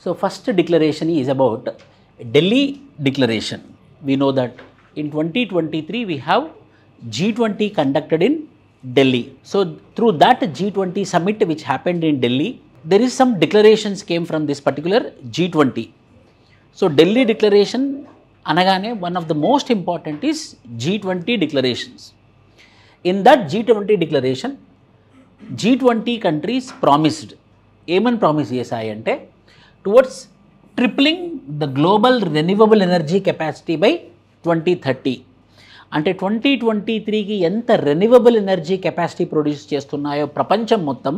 So first declaration is about Delhi Declaration. We know that in 2023 we have G20 conducted in Delhi. So through that G20 summit which happened in Delhi, there is some declarations came from this particular G20. So Delhi Declaration anagane one of the most important is G20 declarations. In that G20 declaration, G20 countries promised, ఏమని promise చేశాయి అంటే towards tripling the global renewable energy capacity by 2030. అంటే 2023కి ఎంత renewable energy capacity produce చేస్తున్నాయో ప్రపంచం మొత్తం,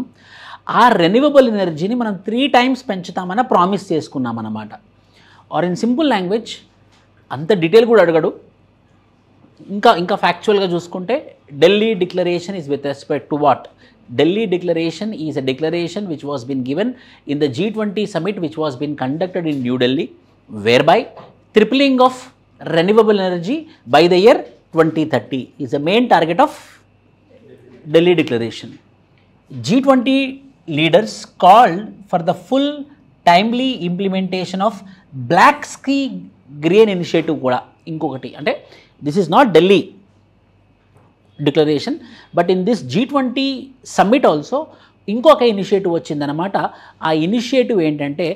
ఆ renewable ఎనర్జీని మనం 3 times పెంచుతామని ప్రామిస్ చేసుకున్నాం అన్నమాట. ఆర్ ఇన్ సింపుల్ లాంగ్వేజ్, అంత డీటెయిల్ కూడా అడగడు, ఇంకా ఫ్యాక్చువల్గా చూసుకుంటే Delhi declaration is with respect to what? Delhi Declaration is a declaration which was been given in the G20 summit which was been conducted in New Delhi, whereby tripling of renewable energy by the year 2030 is the main target of Delhi Declaration. G20 leaders called for the full timely implementation of Black Sea Grain Initiative kuda. Inkokati ante this is not Delhi Declaration, but in this G20 summit also ఇంకొక initiative వచ్చిందనమాట. ఆ initiative ఏంటంటే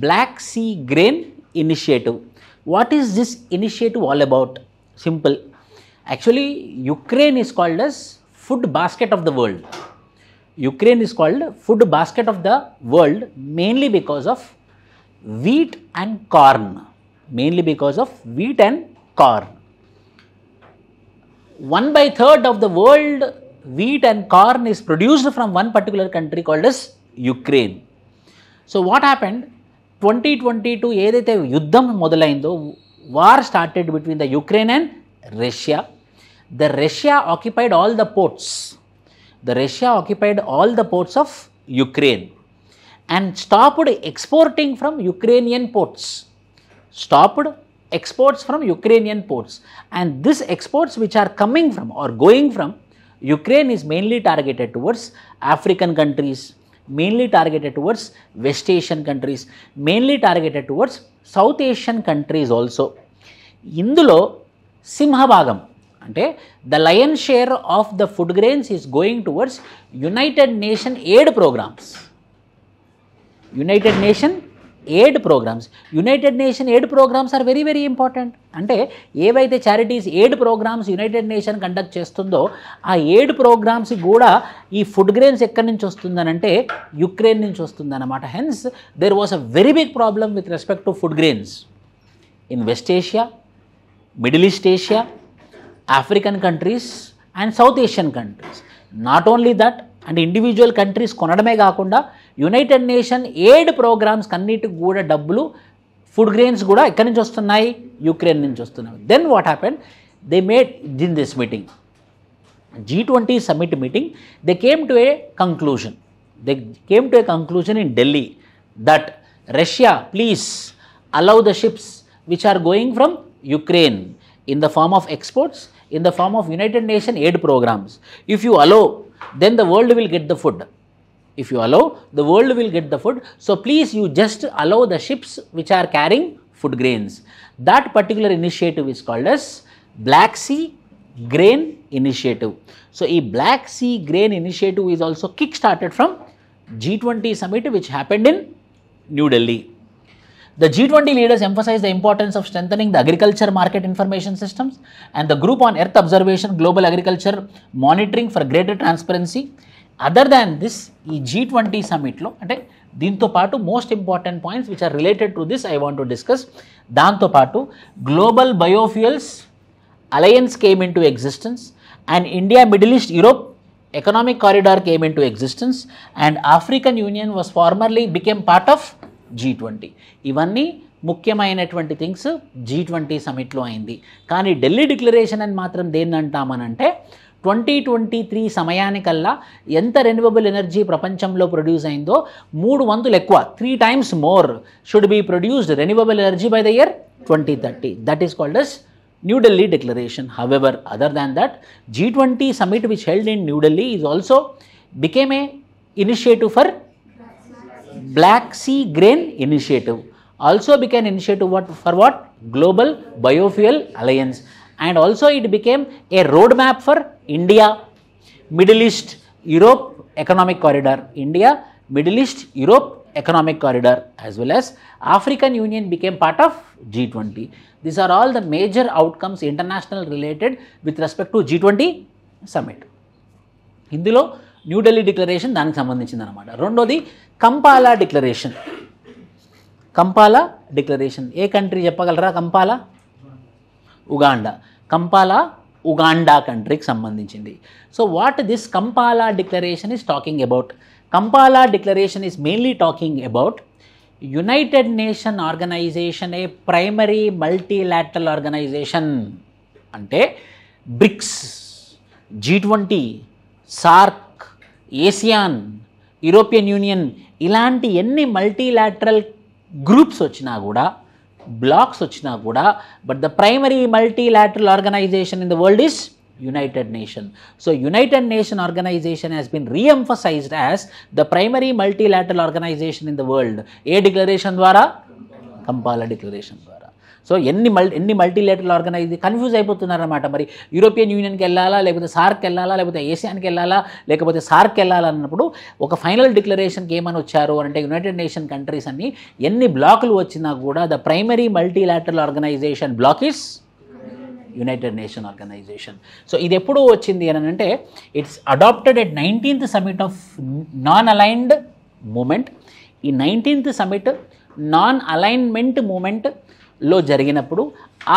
black sea grain initiative. What is this initiative all about? Simple. Actually Ukraine is called as food basket of the world. Ukraine is called food basket of the world mainly because of wheat and corn. Mainly because of wheat and corn. 1/3 of the world wheat and corn is produced from one particular country called as Ukraine. So what happened? 2022 ఏదైతే యుద్ధం మొదలైందో, war started between the Ukraine and Russia. The Russia occupied all the ports. The Russia occupied all the ports of Ukraine and stopped exporting from Ukrainian ports. Stopped exports from Ukrainian ports, and this exports which are coming from or going from Ukraine is mainly targeted towards African countries, mainly targeted towards West Asian countries, mainly targeted towards South Asian countries also. ఇందులో సింహభాగం అంటే the lion share of the food grains is going towards United Nation aid programs. United Nation aid programs. United Nation aid programs are very very important. అంటే ఏవైతే charities aid programmes United Nation conduct చేస్తుందో ఆ aid programmes కూడా ఈ food grains ఎక్కడి నుంచి వస్తుందనంటే Ukraine నుంచి వస్తుందన్నమాట. Hence there was a very big problem with respect to food grains in West Asia, Middle East Asia, African countries and South Asian countries. Not only that, and individual countries కొనడమే కాకుండా United nation aid programmes అన్నిటికి కూడా డబ్బులు food grains కూడా ఎక్కడి నుంచి వస్తున్నాయి? Ukraine నుంచి వస్తున్నాయి. Then what happened? They made in this meeting, G20 summit meeting, they came to a conclusion. They came to a conclusion in Delhi that Russia, please allow the ships which are going from Ukraine in the form of exports, in the form of United Nation aid programs. If you allow, then the world will get the food. If you allow, the world will get the food. So please you just allow the ships which are carrying food grains. That particular initiative is called as Black Sea Grain Initiative. So a Black Sea Grain Initiative is also kick-started from G20 summit which happened in New Delhi. The G20 leaders emphasized the importance of strengthening the agriculture market information systems and the group on earth observation, global agriculture monitoring for greater transparency. Other than this, ఈ G20 సమ్మిట్లో అంటే దీంతో పాటు most important points which are related to this I want to discuss. దాంతోపాటు Global Biofuels Alliance came in to existence, and India Middle East Europe economic corridor came in to existence, and African Union was formerly became part of G20. ఇవన్నీ ముఖ్యమైనటువంటి things G20 సమ్మిట్లో అయింది. కానీ Delhi declaration అని మాత్రం దేన్ని అంటామనంటే 2023 సమయానికల్లా ఎంత renewable energy ప్రపంచంలో produce అయిందో 3 వంతులు ఎక్కువ, 3 times more should be produced renewable energy by the year 2030. That is called as New Delhi Declaration. However, other than that, G20 summit which held in New Delhi is also became a initiative for Black Sea Grain Initiative. Also became initiative for what? Global Biofuel Alliance. And also it became a roadmap for India, Middle East, Europe Economic Corridor. India, Middle East, Europe Economic Corridor, as well as African Union became part of G20. These are all the major outcomes international related with respect to G20 summit. ఇందులో New Delhi declaration దానికి సంబంధించింది అనమాట. రెండోది Kampala declaration. Kampala declaration ఏ country చెప్పగలరా? Kampala Uganda. Kampala Uganda కంట్రీకి సంబంధించింది. So what this Kampala declaration is talking about? Kampala declaration is mainly talking about United Nation organization, a primary multilateral organization. అంటే BRICS, G20, SAARC, ASEAN, European Union ఇలాంటి ఎన్ని multilateral groups వచ్చినా కూడా, blocs వచ్చినా కూడా, but the primary multilateral organization in the world is United Nation. So United Nation organization has been re-emphasized as the primary multilateral organization in the world. A declaration ద్వారా? కంపాలా declaration ద్వారా. So ఎన్ని multilateral organisation confuse అయిపోతున్నారన్నమాట. మరి European యూనియన్కి వెళ్ళాలా, లేకపోతే SAARC వెళ్ళాలా, లేకపోతే ఏసియాన్కి వెళ్ళాలా, లేకపోతే సార్క్ వెళ్ళాలా అన్నప్పుడు ఒక ఫైనల్ డిక్లరేషన్కి ఏమని వచ్చారు అంటే యునైటెడ్ నేషన్ కంట్రీస్ అన్ని ఎన్ని బ్లాకులు వచ్చినా కూడా the primary multilateral organization bloc is United Nation organization. So ఇది ఎప్పుడు వచ్చింది అని అంటే it's adopted at 19th summit of non aligned movement. ఈ 19th సమిట్ నాన్ అలైన్మెంట్ మూమెంట్లో జరిగినప్పుడు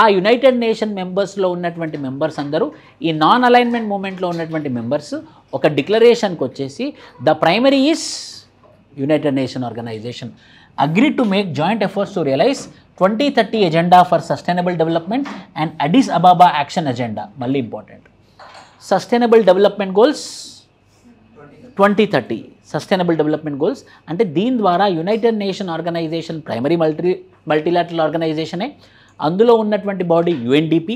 ఆ యునైటెడ్ నేషన్ మెంబర్స్లో ఉన్నటువంటి మెంబర్స్ అందరూ ఈ నాన్ అలైన్మెంట్ మూమెంట్లో ఉన్నటువంటి మెంబర్స్ ఒక డిక్లరేషన్కి వచ్చేసి the primary is United Nation organization agreed to make joint efforts to realize 2030 agenda for sustainable development and Addis Ababa action agenda. Malli important. Sustainable development goals 2030. Sustainable development goals అంటే దీని ద్వారా United Nation Organisation primary multilateral ఆర్గనైజేషనే. అందులో ఉన్నటువంటి body UNDP.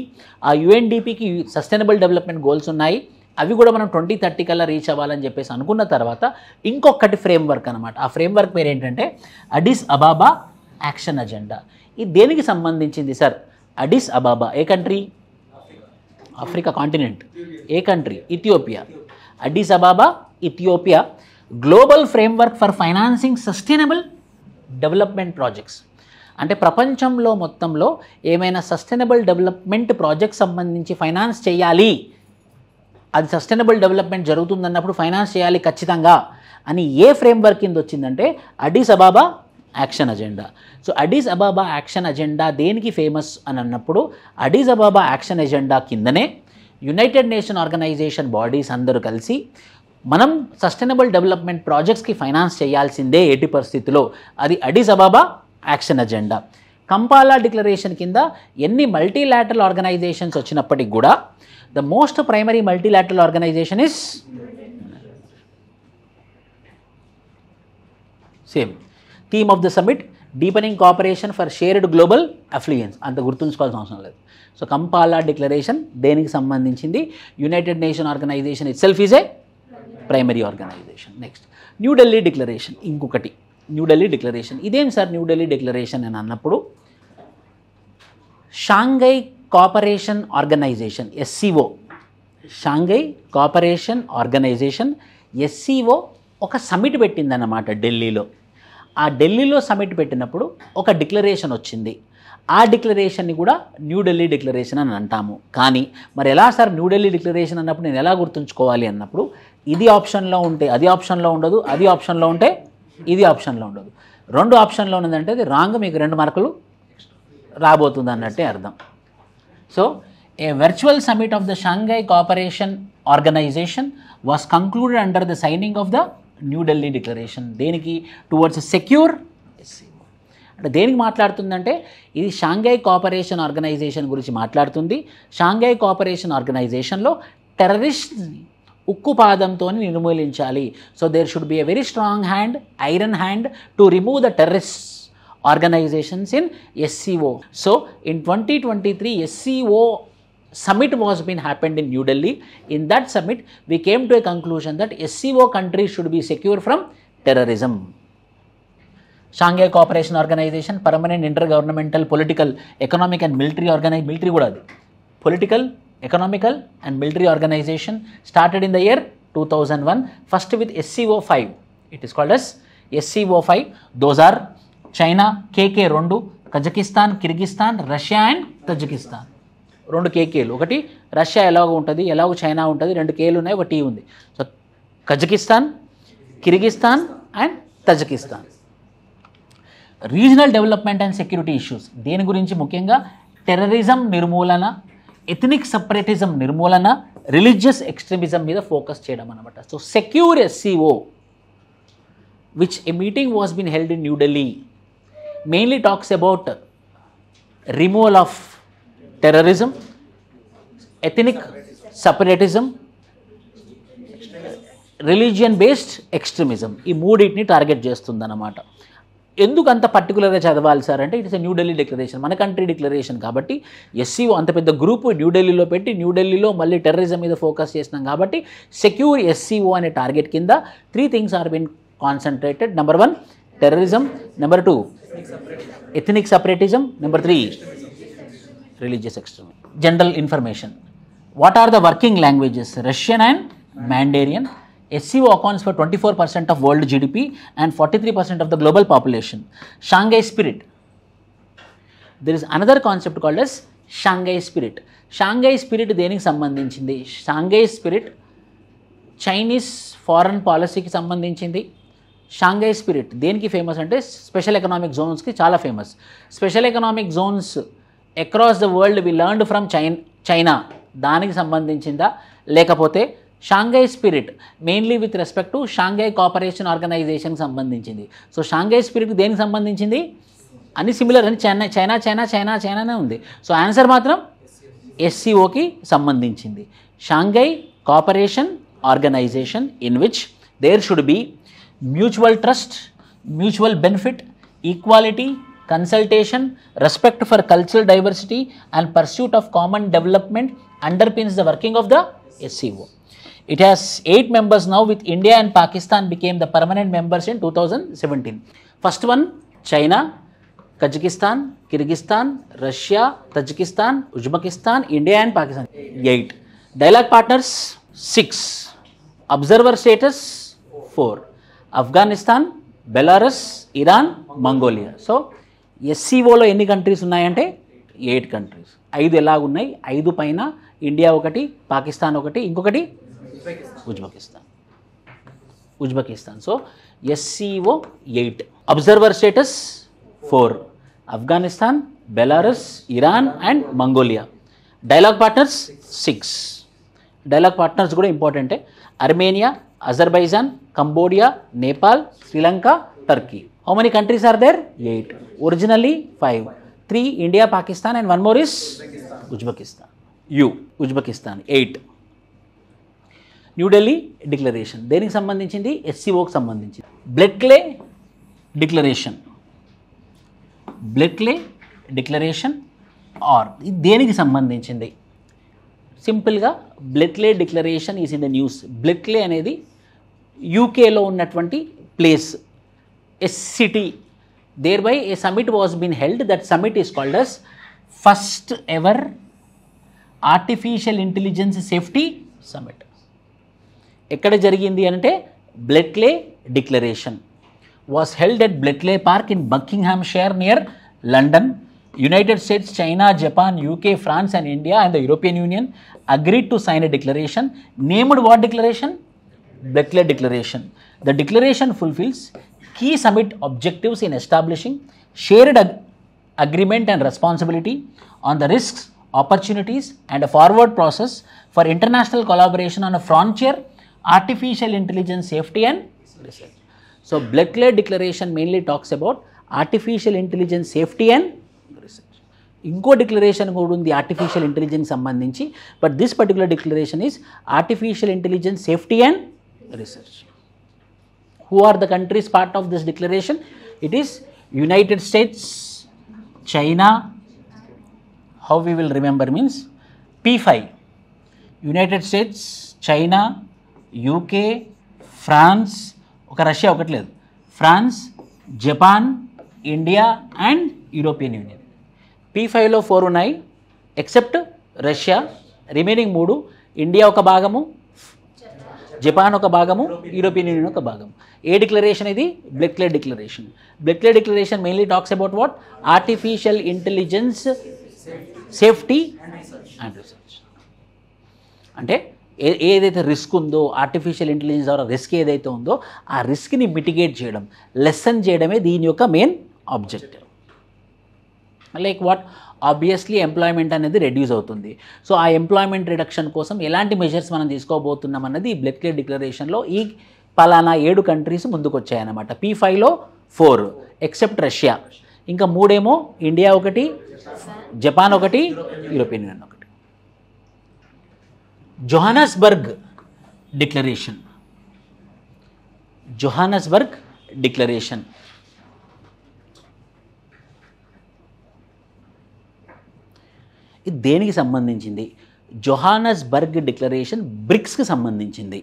ఆ UNDPకి sustainable development goals ఉన్నాయి. అవి కూడా మనం 2030 కల్లా రీచ్ అవ్వాలని చెప్పేసి అనుకున్న తర్వాత ఇంకొకటి ఫ్రేమ్వర్క్ అనమాట. ఆ ఫ్రేమ్వర్క్ పేరు ఏంటంటే అడిస్ అబాబా యాక్షన్ అజెండా. ఇది దేనికి సంబంధించింది sir? అడిస్ అబాబా A country? Africa continent. A country? Ethiopia. అడిస్ అబాబా Ethiopia. Global framework for financing sustainable development projects. అంటే ప్రపంచంలో మొత్తంలో ఏమైనా సస్టైనబుల్ డెవలప్మెంట్ ప్రాజెక్ట్ సంబంధించి ఫైనాన్స్ చేయాలి, అది సస్టైనబుల్ డెవలప్మెంట్ జరుగుతుందన్నప్పుడు ఫైనాన్స్ చేయాలి ఖచ్చితంగా అని ఏ ఫ్రేమ్వర్క్ కింద వచ్చిందంటే అడిస్ అబాబా action agenda. So అడిస్ అబాబా action agenda దేనికి ఫేమస్ అని అన్నప్పుడు అడిస్ అబాబా యాక్షన్ అజెండా కిందనే యునైటెడ్ నేషన్ ఆర్గనైజేషన్ బాడీస్ అందరూ కలిసి మనం సస్టైనబుల్ డెవలప్మెంట్ ప్రాజెక్ట్స్కి ఫైనాన్స్ చేయాల్సిందే ఎట్టి పరిస్థితిలో, అది అడిస్ అబాబా యాక్షన్ అజెండా. కంపాలా డిక్లరేషన్ కింద ఎన్ని మల్టీలాటరల్ ఆర్గనైజేషన్స్ వచ్చినప్పటికి కూడా the most primary multilateral organization is same. Theme of the summit, deepening cooperation for shared global affluence. అంత గుర్తుంచుకోవాల్సిన అవసరం లేదు. సో కంపాలా డిక్లరేషన్ దేనికి సంబంధించింది? United Nation organization itself is a primary organization. Next New Delhi declaration. ఇంకొకటి New Delhi declaration. ఇదేం sir New Delhi declaration అని అన్నప్పుడు Shanghai cooperation organization SCO, Shanghai cooperation organization SCO ఒక సమిట్ పెట్టిందన్నమాట ఢిల్లీలో. ఆ ఢిల్లీలో సమిట్ పెట్టినప్పుడు ఒక డిక్లరేషన్ వచ్చింది. ఆ డిక్లరేషన్ని కూడా న్యూఢిల్లీ డిక్లరేషన్ అని అంటాము. కానీ మరి ఎలా సార్ న్యూఢిల్లీ డిక్లరేషన్ అన్నప్పుడు నేను ఎలా గుర్తుంచుకోవాలి అన్నప్పుడు ఇది ఆప్షన్లో ఉంటే అది ఆప్షన్లో ఉండదు, అది ఆప్షన్లో ఉంటే ఇది ఆప్షన్లో ఉండదు. రెండు ఆప్షన్లో ఉన్నదంటే అది రాంగ్, మీకు 2 మార్కులు రాబోతుంది అన్నట్టే అర్థం. So, a virtual summit of the Shanghai Cooperation Organization was concluded under the signing of the New Delhi Declaration. దేనికి? Towards secure. అంటే దేనికి మాట్లాడుతుందంటే ఇది షాంఘై కోఆపరేషన్ ఆర్గనైజేషన్ గురించి మాట్లాడుతుంది. షాంఘై కోఆపరేషన్ ఆర్గనైజేషన్లో టెర్రరిస్ట్ ఉక్కుపాదంతో నిర్మూలించాలి. So there should be a very strong hand, iron hand to remove the terrorist organizations in SCO. So in 2023 SCO summit was been happened in New Delhi. In that summit we came to a conclusion that SCO countries should be secure from terrorism. Shanghai cooperation organization, permanent inter governmental political economic and military military కూడా అది political, economical and military organization started in the year 2001, first with SCO5. It is called as SCO5. Those are China KK 2, Kazakhstan, Kyrgyzstan, Russia and Tajikistan. 2 KKలు, ఒకటి Russia ఎలాగో ఉంటుంది, ఎలాగో China ఉంటుంది, 2 Kలు ఉన్నాయి, ఒక T ఉంది. So Kazakhstan, Kyrgyzstan and Tajikistan. Regional development and security issues, దేని గురించి ముఖ్యంగా టెర్రరిజం నిర్మూలన, ఎథనిక్ సపరేటిజం నిర్మూలన, రిలీజియస్ ఎక్స్ట్రీమిజం మీద ఫోకస్ చేయడం అనమాట. So secure SCO, which a meeting was been held in New Delhi, mainly talks about removal of terrorism, ethnic separatism, religion based extremism, ఈ మూడింటిని టార్గెట్ చేస్తుందన్నమాట. ఎందుకు అంత పర్టికులర్గా చదవాలి సార్ అంటే, ఇట్స్ న్యూ ఢిల్లీ డిక్లరేషన్, మన కంట్రీ డిక్లరేషన్ కాబట్టి. SCO అంత పెద్ద గ్రూప్ న్యూఢిల్లీలో పెట్టి, న్యూఢిల్లీలో మళ్ళీ టెర్రరిజం మీద ఫోకస్ చేసినాం కాబట్టి సెక్యూర్ SCO అనే టార్గెట్ కింద 3 things are been concentrated. Number 1 terrorism, number 2 ethnic separatism, number 3 religious extremism. General information, what are the working languages? Russian and Mandarin. SCO accounts for 24% of world GDP and 43% of the global population. Shanghai Spirit. There is another concept called as Shanghai Spirit. Shanghai Spirit దేనికి సంబంధించింది? Shanghai Spirit Chinese foreign పాలసీకి సంబంధించింది. Shanghai spirit దేనికి famous అంటే special economic జోన్స్కి చాలా famous. Special economic zones across the world we learned from China, దానికి సంబంధించిందా? లేకపోతే Shanghai spirit mainly with respect to Shanghai Cooperation ఆర్గనైజేషన్కి సంబంధించింది. సో షాంఘై స్పిరిట్ దేనికి సంబంధించింది? అన్ని సిమిలర్ అని చైనానే ఉంది. సో ఆన్సర్ మాత్రం SCOకి సంబంధించింది. Shanghai cooperation organization in which there should be mutual trust, mutual benefit, equality, consultation, respect for cultural diversity and pursuit of common development underpins the working of the SCO. It has 8 members now, with India and Pakistan became the permanent members in 2017. First one, China, Kazakhstan, Kyrgyzstan, Russia, Tajikistan, Uzbekistan, India and Pakistan. 8. Dialogue partners 6. Observer status 4. Afghanistan, Belarus, Iran, Mongolia. So SCOలో ఎన్ని countries ఉన్నాయంటే 8 countries. 5 ఎలాగున్నాయి? 5 పైన India ఒకటి, పాకిస్తాన్ ఒకటి, ఇంకొకటి Uzbekistan. So SCO 8. Observer status 4. Afghanistan, Belarus, Iran and Mongolia. Dialogue partners 6. Dialogue partners కూడా ఇంపార్టెంటే. Armenia, Azerbaijan, Cambodia, Nepal, Sri Lanka, Turkey. How many countries are there? 8. Originally 5. 3 India, Pakistan and one more is Uzbekistan. Uzbekistan 8. New Delhi declaration దేనికి సంబంధించింది? SCOకి సంబంధించింది. బ్లెక్లే declaration are దేనికి సంబంధించింది? సింపుల్గా Bletchley declaration is in the news. Bletchley అనేది యూకేలో ఉన్నటువంటి place, a city. Thereby a summit was been held. That summit is called as first ever artificial intelligence safety summit. ఎక్కడ జరిగింది అంటే బ్లెక్లే declaration was held at Bletchley Park in Buckinghamshire near London. United States, China, Japan, UK, France and India and the European Union agreed to sign a declaration named what declaration? Bletchley Declaration. The declaration fulfills key summit objectives in establishing shared agreement and responsibility on the risks, opportunities and a forward process for international collaboration on a frontier artificial intelligence safety and research. So Bletchley Declaration mainly talks about artificial intelligence safety and research. ఇంకో declaration కూడా ఉంది artificial intelligence సంబంధించి, but this particular declaration is artificial intelligence safety and research. Who are the countries part of this declaration? It is United States, China, how we will remember means P5. United States, China, UK, France, ఒక Russia ఒకటి లేదు, France, Japan, India and European Union. P5లో 4 ఉన్నాయి except Russia. Remaining 3 India ఒక భాగము, Japan ఒక భాగము, European union ఒక భాగం. ఏ డిక్లరేషన్ ఇది? Bletchley declaration. Bletchley declaration mainly talks about what? Artificial intelligence safety and research. అంటే ఏదైతే రిస్క్ ఉందో, ఆర్టిఫిషియల్ ఇంటెలిజెన్స్ ద్వారా రిస్క్ ఏదైతే ఉందో ఆ రిస్క్ని మిటిగేట్ చేయడం, లెసన్ చేయడమే దీని యొక్క main objective. Like what? Obviously employment అనేది రెడ్యూస్ అవుతుంది. సో ఆ ఎంప్లాయ్మెంట్ రిడక్షన్ కోసం ఎలాంటి మెజర్స్ మనం తీసుకోబోతున్నాం అన్నది ఈ బ్లెక్లే డిక్లరేషన్లో ఈ పలానా 7 కంట్రీస్ ముందుకు వచ్చాయన్నమాట. P5లో 4 ఎక్సెప్ట్ రష్యా, ఇంకా 3 ఏమో ఇండియా ఒకటి, జపాన్ ఒకటి, యూరోపియన్ యూనియన్ ఒకటి. జోహానస్బర్గ్ డిక్లరేషన్. జోహానస్బర్గ్ డిక్లరేషన్ ఇది దేనికి సంబంధించింది? జోహానస్బర్గ్ డిక్లరేషన్ బ్రిక్స్కి సంబంధించింది.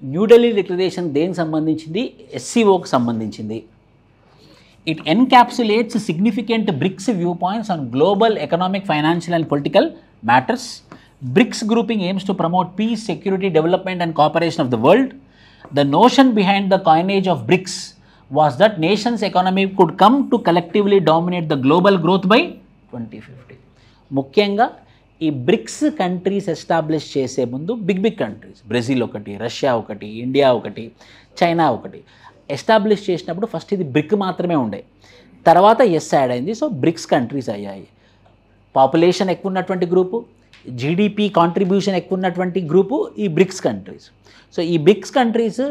న్యూఢిల్లీ డిక్లరేషన్ దేనికి సంబంధించింది? SCOకి సంబంధించింది. It encapsulates significant BRICS viewpoints on global economic, financial and political matters. BRICS grouping aims to promote peace, security, development and cooperation of the world. The notion behind the coinage of BRICS was that nations' economy could come to collectively dominate the global growth by 2050. ముఖ్యంగా ఈ bricks countries establish చేసే ముందు big countries, Brazil ఒకటి, Russia ఒకటి, India ఒకటి, China ఒకటి establish చేసినప్పుడు first ఇది బ్రిక్ మాత్రమే ఉండే, తర్వాత ఎస్ యాడ్ అయింది. సో బ్రిక్స్ కంట్రీస్ అయ్యాయి. పాపులేషన్ ఎక్కువ ఉన్నటువంటి గ్రూపు, జీడిపి కాంట్రిబ్యూషన్ ఎక్కువ ఉన్నటువంటి గ్రూపు ఈ బ్రిక్స్ కంట్రీస్. సో ఈ బ్రిక్స్ కంట్రీస్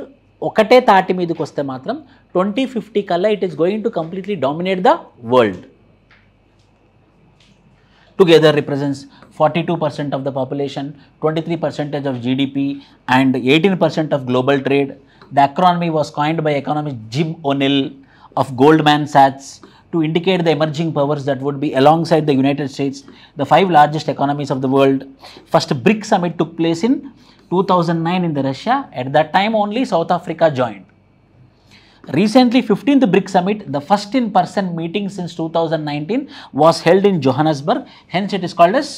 ఒకటే తాటి మీదకి వస్తే మాత్రం 2050 కల్లా it is going to completely dominate the world. Together represents 42% of the population, 23% of GDP and 18% of global trade. The acronym was coined by economist Jim O'Neill of Goldman Sachs to indicate the emerging powers that would be alongside the United States, the 5 largest economies of the world. First BRICS summit took place in 2009 in Russia. At that time only South Africa joined. Recently, 15th BRICS Summit, the first in-person meeting since 2019, was held in Johannesburg. Hence, it is called as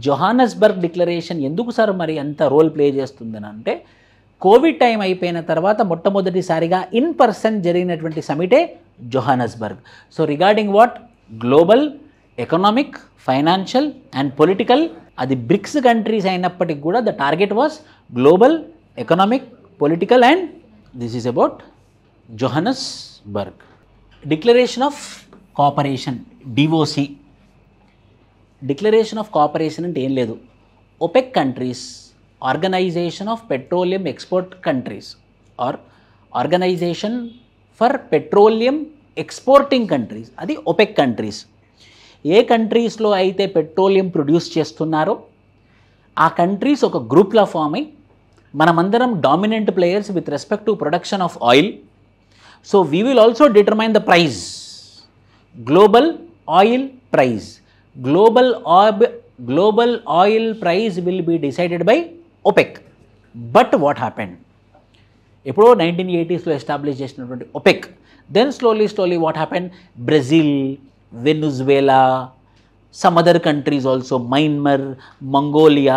Johannesburg Declaration. ఎందుకు sir మరి అంత role play చేస్తుందని అంటే, Covid time అయిపోయిన తర్వాత మొట్టమొదటిసారిగా in person జరిగినటువంటి సమిటే Johannesburg. So regarding what? Global economic, financial and political. అది బ్రిక్స్ కంట్రీస్ అయినప్పటికీ కూడా the target was global economic, political and this is about Johannesburg. Declaration of Cooperation, DOC. Declaration of Cooperation అంటే ఏం లేదు, OPEC countries, Organization of Petroleum Export Countries or Organization for Petroleum Exporting Countries, అది OPEC countries. ఏ కంట్రీస్లో అయితే petroleum produce చేస్తున్నారో ఆ countries ఒక గ్రూప్లా form అయ్యి మనమందరం dominant players with respect to production of oil. So we will also determine the price, global oil price. Global oil price will be decided by OPEC. But what happened? ఎప్పుడో 1980s establish చేసినటువంటి OPEC, then slowly what happened? Brazil, Venezuela, some other countries also, Myanmar, Mongolia.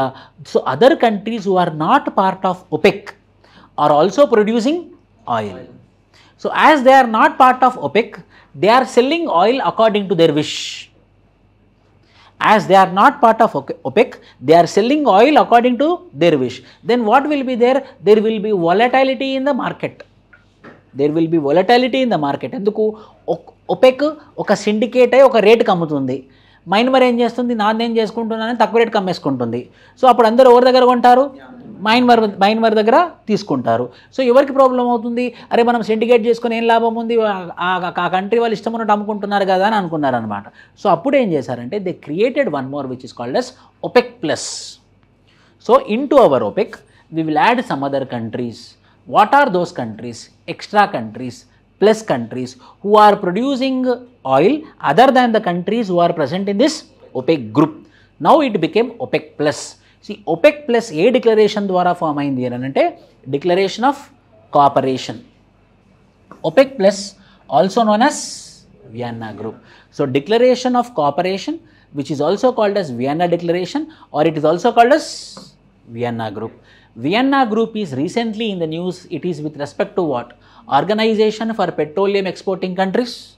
So other countries who are not part of OPEC are also producing oil. So as they are not part of OPEC, they are selling oil according to their wish. As they are not part of OPEC, they are selling oil according to their wish. Then what will be there? There will be volatility in the market. There will be volatility in the market. ఎందుకు? OPEC ఒక syndicate అయి ఒక రేటుకి అమ్ముతుంది, మైన్మర్ ఏం చేస్తుంది? నాదేం చేసుకుంటున్నానని తక్కువ రేటుకి అమ్మేసుకుంటుంది. సో అప్పుడు అందరూ ఎవరి దగ్గర కొంటారు? మైన్మర్ దగ్గర తీసుకుంటారు. సో ఎవరికి ప్రాబ్లం అవుతుంది? అరే మనం సిండికేట్ చేసుకుని ఏం లాభం ఉంది, ఆ కంట్రీ వాళ్ళు ఇష్టం ఉన్నట్టు అమ్ముకుంటున్నారు కదా అని అనుకున్నారు అనమాట. సో అప్పుడు ఏం చేశారంటే they created one more which is called as OPEC plus. So in to our OPEC we will add some other countries. What are those countries? Extra countries plus countries who are producing oil other than the countries who are present in this OPEC group. Now it became OPEC plus. See, OPEC plus A declaration ద్వారా form అయింది అని అంటే declaration of cooperation. OPEC Plus, also known as Vienna Group. So declaration of cooperation, which is also called as Vienna Declaration, or it is also called as Vienna Group. Vienna Group is recently in the news. It is with respect to what? Organization for Petroleum Exporting Countries.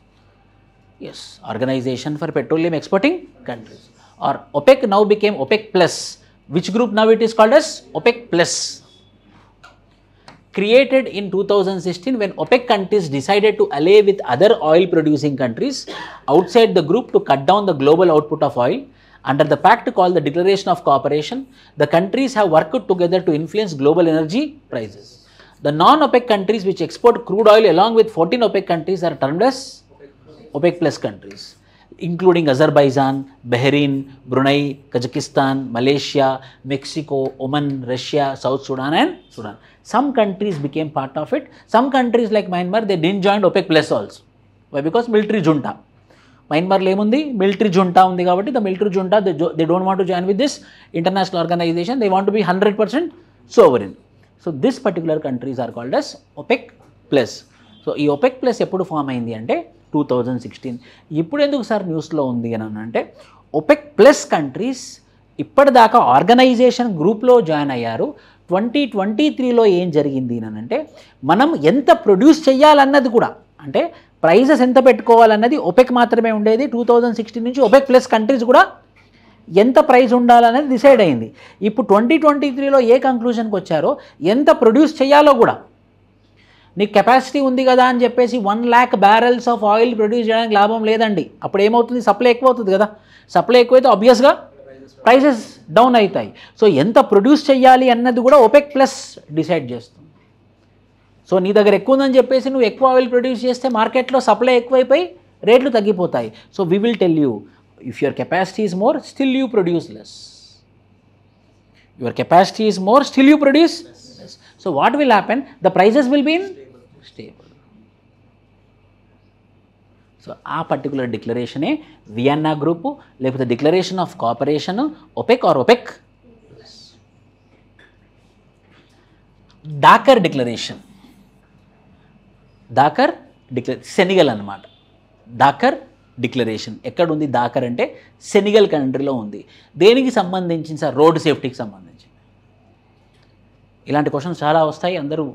Yes, Organization for Petroleum Exporting Countries. Or OPEC now became OPEC Plus. Which group now it is called as? OPEC Plus. Created in 2016 when OPEC countries decided to ally with other oil producing countries outside the group to cut down the global output of oil. Under the pact called the Declaration of Cooperation, the countries have worked together to influence global energy prices. The non-OPEC countries which export crude oil along with 14 OPEC countries are termed as OPEC Plus countries, including Azerbaijan, Bahrain, Brunei, Kazakhstan, Malaysia, Mexico, Oman, Russia, South Sudan and Sudan. Some countries became part of it. Some countries like Myanmar, they didn't join OPEC Plus also. Why? Because military junta. Myanmar lo emundi military junta undi kabatti the military junta they don't want to join with this international organization. They want to be 100% sovereign. So this particular countries are called as OPEC Plus. So ఈ OPEC Plus ఎప్పుడు form అయింది అంటే 2016. ఇప్పుడు ఎందుకు sir న్యూస్లో ఉంది అని అంటే OPEC Plus కంట్రీస్ ఇప్పటిదాకా ఆర్గనైజేషన్ గ్రూప్లో జాయిన్ అయ్యారు. 2023లో ఏం జరిగింది అని అంటే మనం ఎంత ప్రొడ్యూస్ చేయాలన్నది కూడా అంటే ప్రైజెస్ ఎంత పెట్టుకోవాలన్నది OPEC మాత్రమే ఉండేది. 2016 నుంచి OPEC Plus కంట్రీస్ కూడా ఎంత ప్రైస్ ఉండాలనేది డిసైడ్ అయింది. ఇప్పుడు 2023లో ఏ కంక్లూజన్కి వచ్చారో ఎంత ప్రొడ్యూస్ చేయాలో కూడా నీకు కెపాసిటీ ఉంది కదా అని చెప్పేసి 1 lakh barrels of oil produce చేయడానికి లాభం లేదండి. అప్పుడు ఏమవుతుంది? సప్లై ఎక్కువ అవుతుంది కదా. సప్లై ఎక్కువైతే ఆబ్వియస్గా ప్రైసెస్ డౌన్ అవుతాయి. సో ఎంత ప్రొడ్యూస్ చేయాలి అన్నది కూడా OPEC Plus డిసైడ్ చేస్తుంది. సో నీ దగ్గర ఎక్కువ ఉందని చెప్పేసి నువ్వు ఎక్కువ ఆయిల్ ప్రొడ్యూస్ చేస్తే మార్కెట్లో సప్లై ఎక్కువైపోయి రేట్లు తగ్గిపోతాయి. So we will tell you, if your capacity is more, still you produce less. Your capacity is more, still you produce less. So what will happen? The prices will be stable. So ఆ particular డిక్లరేషనే Vienna group లేకపోతే declaration of cooperation OPEC or OPEC. Dakar declaration. Dakar Senegal అన్నమాట. Dakar declaration ఎక్కడ ఉంది? Dakar అంటే Senegal కంట్రీలో ఉంది. దేనికి సంబంధించింది సార్? రోడ్ సేఫ్టీకి సంబంధించి. ఇలాంటి క్వశ్చన్స్ చాలా వస్తాయి. అందరూ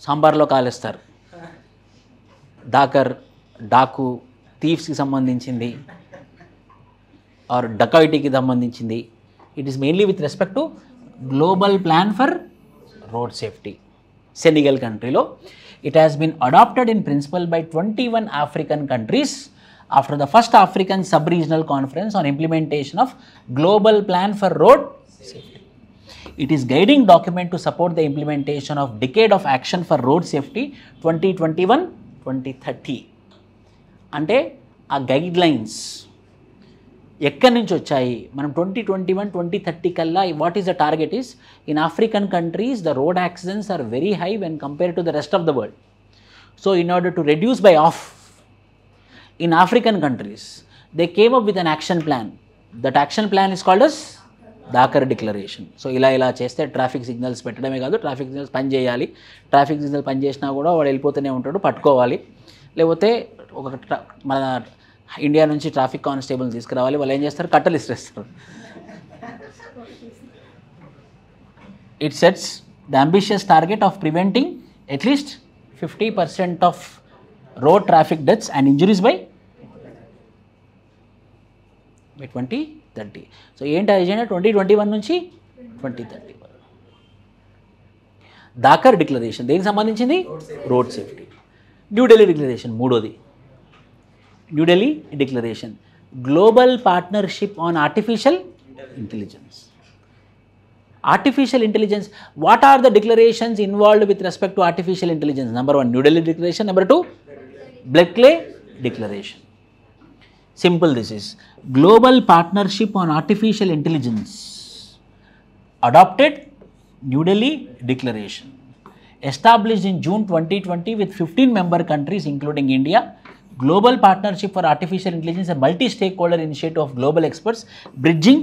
సాంబార్లో కాలేస్తారు. డాకర్, డాకు, థీవ్స్కి సంబంధించింది ఆర్ డకాయిటీకి సంబంధించింది. It is mainly with respect to global plan for road safety. Senegal కంట్రీలో it has been adopted in principle by 21 African countries after the first African sub-regional conference on implementation of Global Plan for Road Safety. It is guiding document to support the implementation of Decade of Action for Road Safety 2021-2030. అంటే ఆ guide lines ఎక్కడి నుంచి వచ్చాయి? మనం 2021-2030 కల్లా what is the target is in African countries the road accidents are very high when compare to the rest of the world. So in order to reduce by half in African countries they came up with an action plan. That action plan is called as Dakar declaration. So ఇలా చేస్తే traffic signals పెట్టడమే కాదు, traffic signals పని చేయాలి. Traffic signal పని చేసినా కూడా వాడు వెళ్ళిపోతూనే ఉంటాడు, పట్టుకోవాలి. లేకపోతే ఒక మన ఇండియా నుంచి ట్రాఫిక్ కానిస్టేబుల్ తీసుకురావాలి. వాళ్ళు ఏం చేస్తారు? కట్టలు ఇస్తారు. It sets the ambitious target of preventing at least 50% of road traffic deaths and injuries by 2030. So ఏంటి ఎజెండా? 2021 నుంచి 2030. డాకర్ డిక్లరేషన్ దేనికి సంబంధించింది? Road safety. న్యూఢిల్లీ డిక్లరేషన్ మూడోది. New Delhi declaration global partnership on artificial intelligence. Artificial intelligence, what are the declarations involved with respect to artificial intelligence? Number 1, New Delhi Declaration. Number 2, Blakely Declaration. Simple this is. Global Partnership on Artificial Intelligence. Adopted New Delhi Declaration. Established in June 2020 with 15 member countries including India. Global Partnership for Artificial Intelligence, a multi-stakeholder initiative of global experts bridging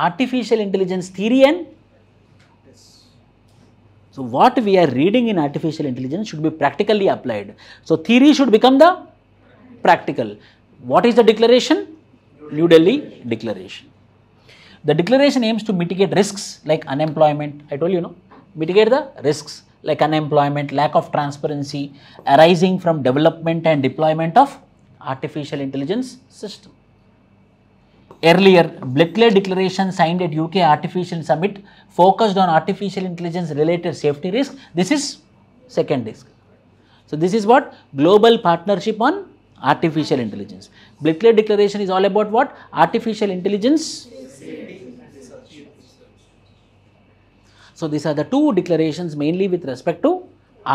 artificial intelligence theory and So what we are reading in artificial intelligence should be practically applied. So theory should become the practical. What is the declaration? New Delhi Declaration. The declaration aims to mitigate risks like unemployment. I told you, no? Mitigate the risks like unemployment, lack of transparency arising from development and deployment of artificial intelligence system. Earlier, Blakely Declaration signed at UK Artificial Summit focused on artificial intelligence related safety risks. This is second risk. So this is what? Global partnership on artificial intelligence. Blakely Declaration is all about what? Artificial intelligence. So these are the two declarations mainly with respect to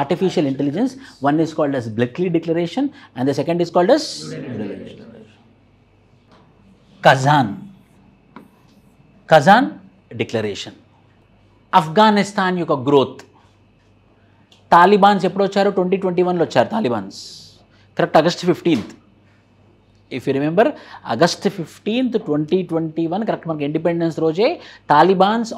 artificial intelligence. One is called as Blakely Declaration and the second is called as Kazan Declaration. Afghanistan యొక్క growth. Talibans ఎప్పుడు వచ్చారు? 2021లో వచ్చారు Talibans. Correct August 15th. If you remember August 15th 2021 correct మనకి independence రోజే Talibans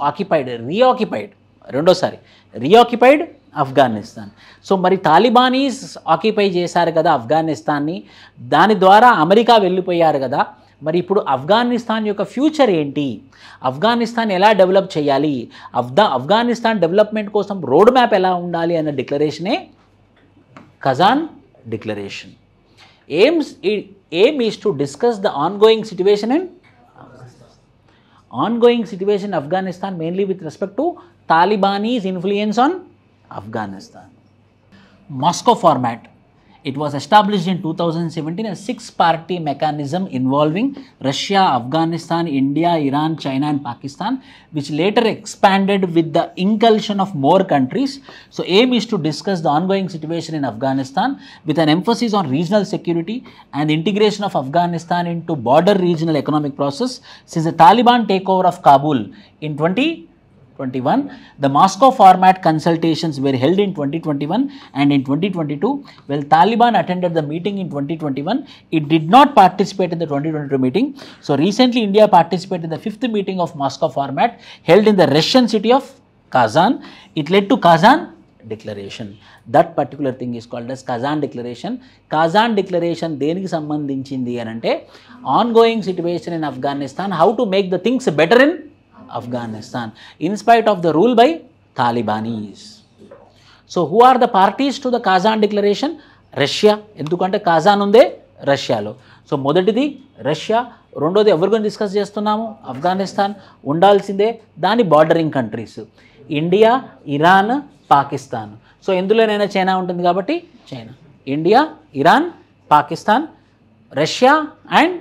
రీఆక్యుపైడ్ Afghanistan. So మరి తాలిబానీస్ occupy చేశారు కదా ఆఫ్ఘనిస్తాన్ని, దాని ద్వారా అమెరికా వెళ్ళిపోయారు కదా. మరి ఇప్పుడు ఆఫ్ఘనిస్తాన్ యొక్క ఫ్యూచర్ ఏంటి, ఆఫ్ఘనిస్తాన్ ఎలా డెవలప్ చేయాలి, ఆఫ్ఘనిస్తాన్ డెవలప్మెంట్ కోసం రోడ్ మ్యాప్ ఎలా ఉండాలి అన్న డిక్లరేషనే Kazan declaration. aim is to discuss the ongoing situation in Afghanistan, mainly with respect to Talibanese influence on Afghanistan. Moscow format. It was established in 2017 as 6-party mechanism involving Russia, Afghanistan, India, Iran, China and Pakistan, which later expanded with the inclusion of more countries. So aim is to discuss the ongoing situation in Afghanistan with an emphasis on regional security and integration of Afghanistan into broader regional economic process. Since the Taliban takeover of Kabul in 2021, the Moscow format consultations were held in 2021 and in 2022. While Taliban attended the meeting in 2021, it did not participate in the 2022 meeting. So recently India participated in the 5th meeting of Moscow format held in the Russian city of Kazan. It led to Kazan Declaration. That particular thing is called as Kazan Declaration. Kazan Declaration దేనికి సంబంధించింది అని అంటే ongoing situation in Afghanistan, how to make the things better in Afghanistan in spite of the rule by Talibanis. So who are the parties to the Kazan Declaration? Russia. ఎందుకంటే Kazan ఉందే రష్యాలో. So మొదటిది Russia, రెండోది ఎవరి గురించి discuss చేస్తున్నాము? ఆఫ్ఘనిస్తాన్. ఉండాల్సిందే దాని bordering countries India, Iran, Pakistan. So ఎందులోనైనా చైనా ఉంటుంది కాబట్టి China. India, Iran, Pakistan, Russia and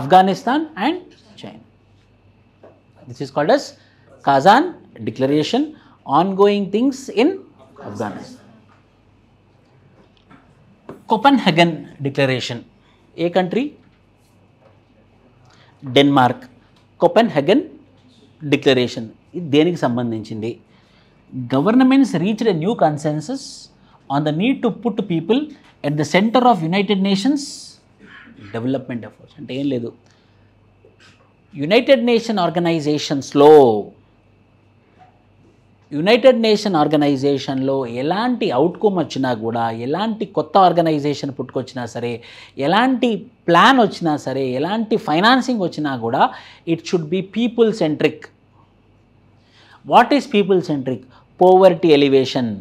Afghanistan and China. This is called as Kazan Declaration, ongoing things in Afghanistan. Copenhagen Declaration. A country? Denmark. Copenhagen Declaration. ఇది దేనికి సంబంధించింది? Governments reached a new consensus on the need to put people at the center of United Nations development efforts. అంటే ఏం లేదు, United nation ఆర్గనైజేషన్లో ఎలాంటి outcome వచ్చినా కూడా, ఎలాంటి కొత్త ఆర్గనైజేషన్ పుట్టుకొచ్చినా సరే, ఎలాంటి ప్లాన్ వచ్చినా సరే, ఎలాంటి ఫైనాన్సింగ్ వచ్చినా కూడా it should be people centric. What is people centric? Poverty elevation,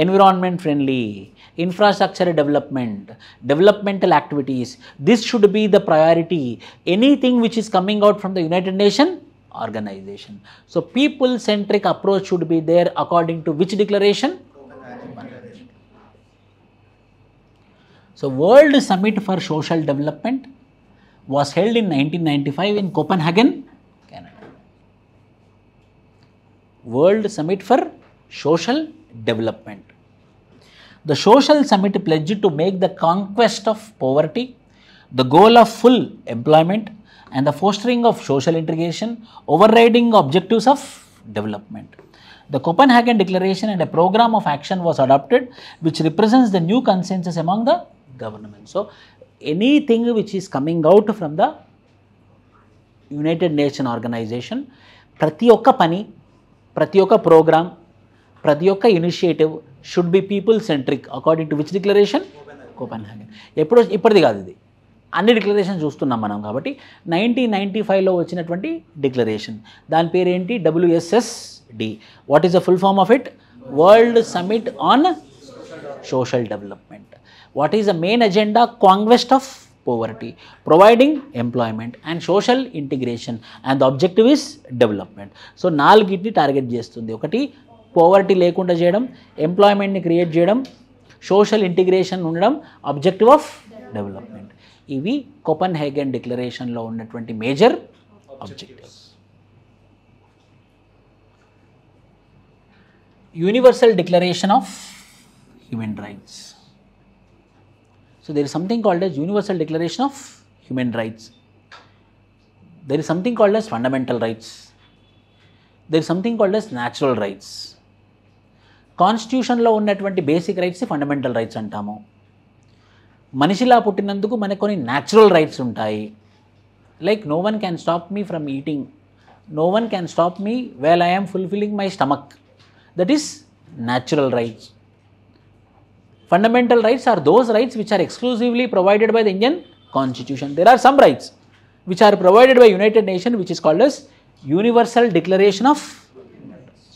environment friendly, infrastructure development, developmental activities. This should be the priority. Anything which is coming out from the United Nations organization. So people centric approach should be there according to which declaration? So World Summit for Social Development was held in 1995 in Copenhagen, Canada. World Summit for Social Development. The Social Summit pledged to make the conquest of poverty, the goal of full employment and the fostering of social integration, overriding objectives of development. The Copenhagen Declaration and a program of action was adopted which represents the new consensus among the government. So, anything which is coming out from the United Nations organization, ప్రతి ఒక్క పని, ప్రతి ఒక్క programme, ప్రతి ఒక్క initiative should be people centric according to which declaration? Copenhagen. ఇప్పటిది కాదు, ఇది అన్ని డిక్లరేషన్ చూస్తున్నాం మనం. కాబట్టి 1995లో వచ్చినటువంటి డిక్లరేషన్, దాని పేరేంటి? WSSD. What is the full form of it? World summit on social development. What is the main agenda? Conquest of poverty, providing employment and social integration, and the objective is development. So 4ని target చేస్తుంది. ఒకటి poverty లేకుండా చేయడం, ఎంప్లాయ్మెంట్ని create చేయడం, social integration ఉండడం, objective of development. ఇవి Copenhagen డిక్లరేషన్లో ఉన్నటువంటి major objectives. Universal Declaration of Human Rights. So there is something called as Universal Declaration of Human Rights. There is something called as fundamental rights. There is something called as natural rights. కాన్స్టిట్యూషన్లో ఉన్నటువంటి basic rights fundamental rights అంటాము. మనిషిలా పుట్టినందుకు మనకు కొన్ని natural rights ఉంటాయి. Like no one can stop me from eating, no one can stop me well I am fulfilling my stomach. That is natural rights. Fundamental rights are those rights which are exclusively provided by the Indian Constitution. There are some rights which are provided by United Nations, which is called as Universal Declaration of Human Rights.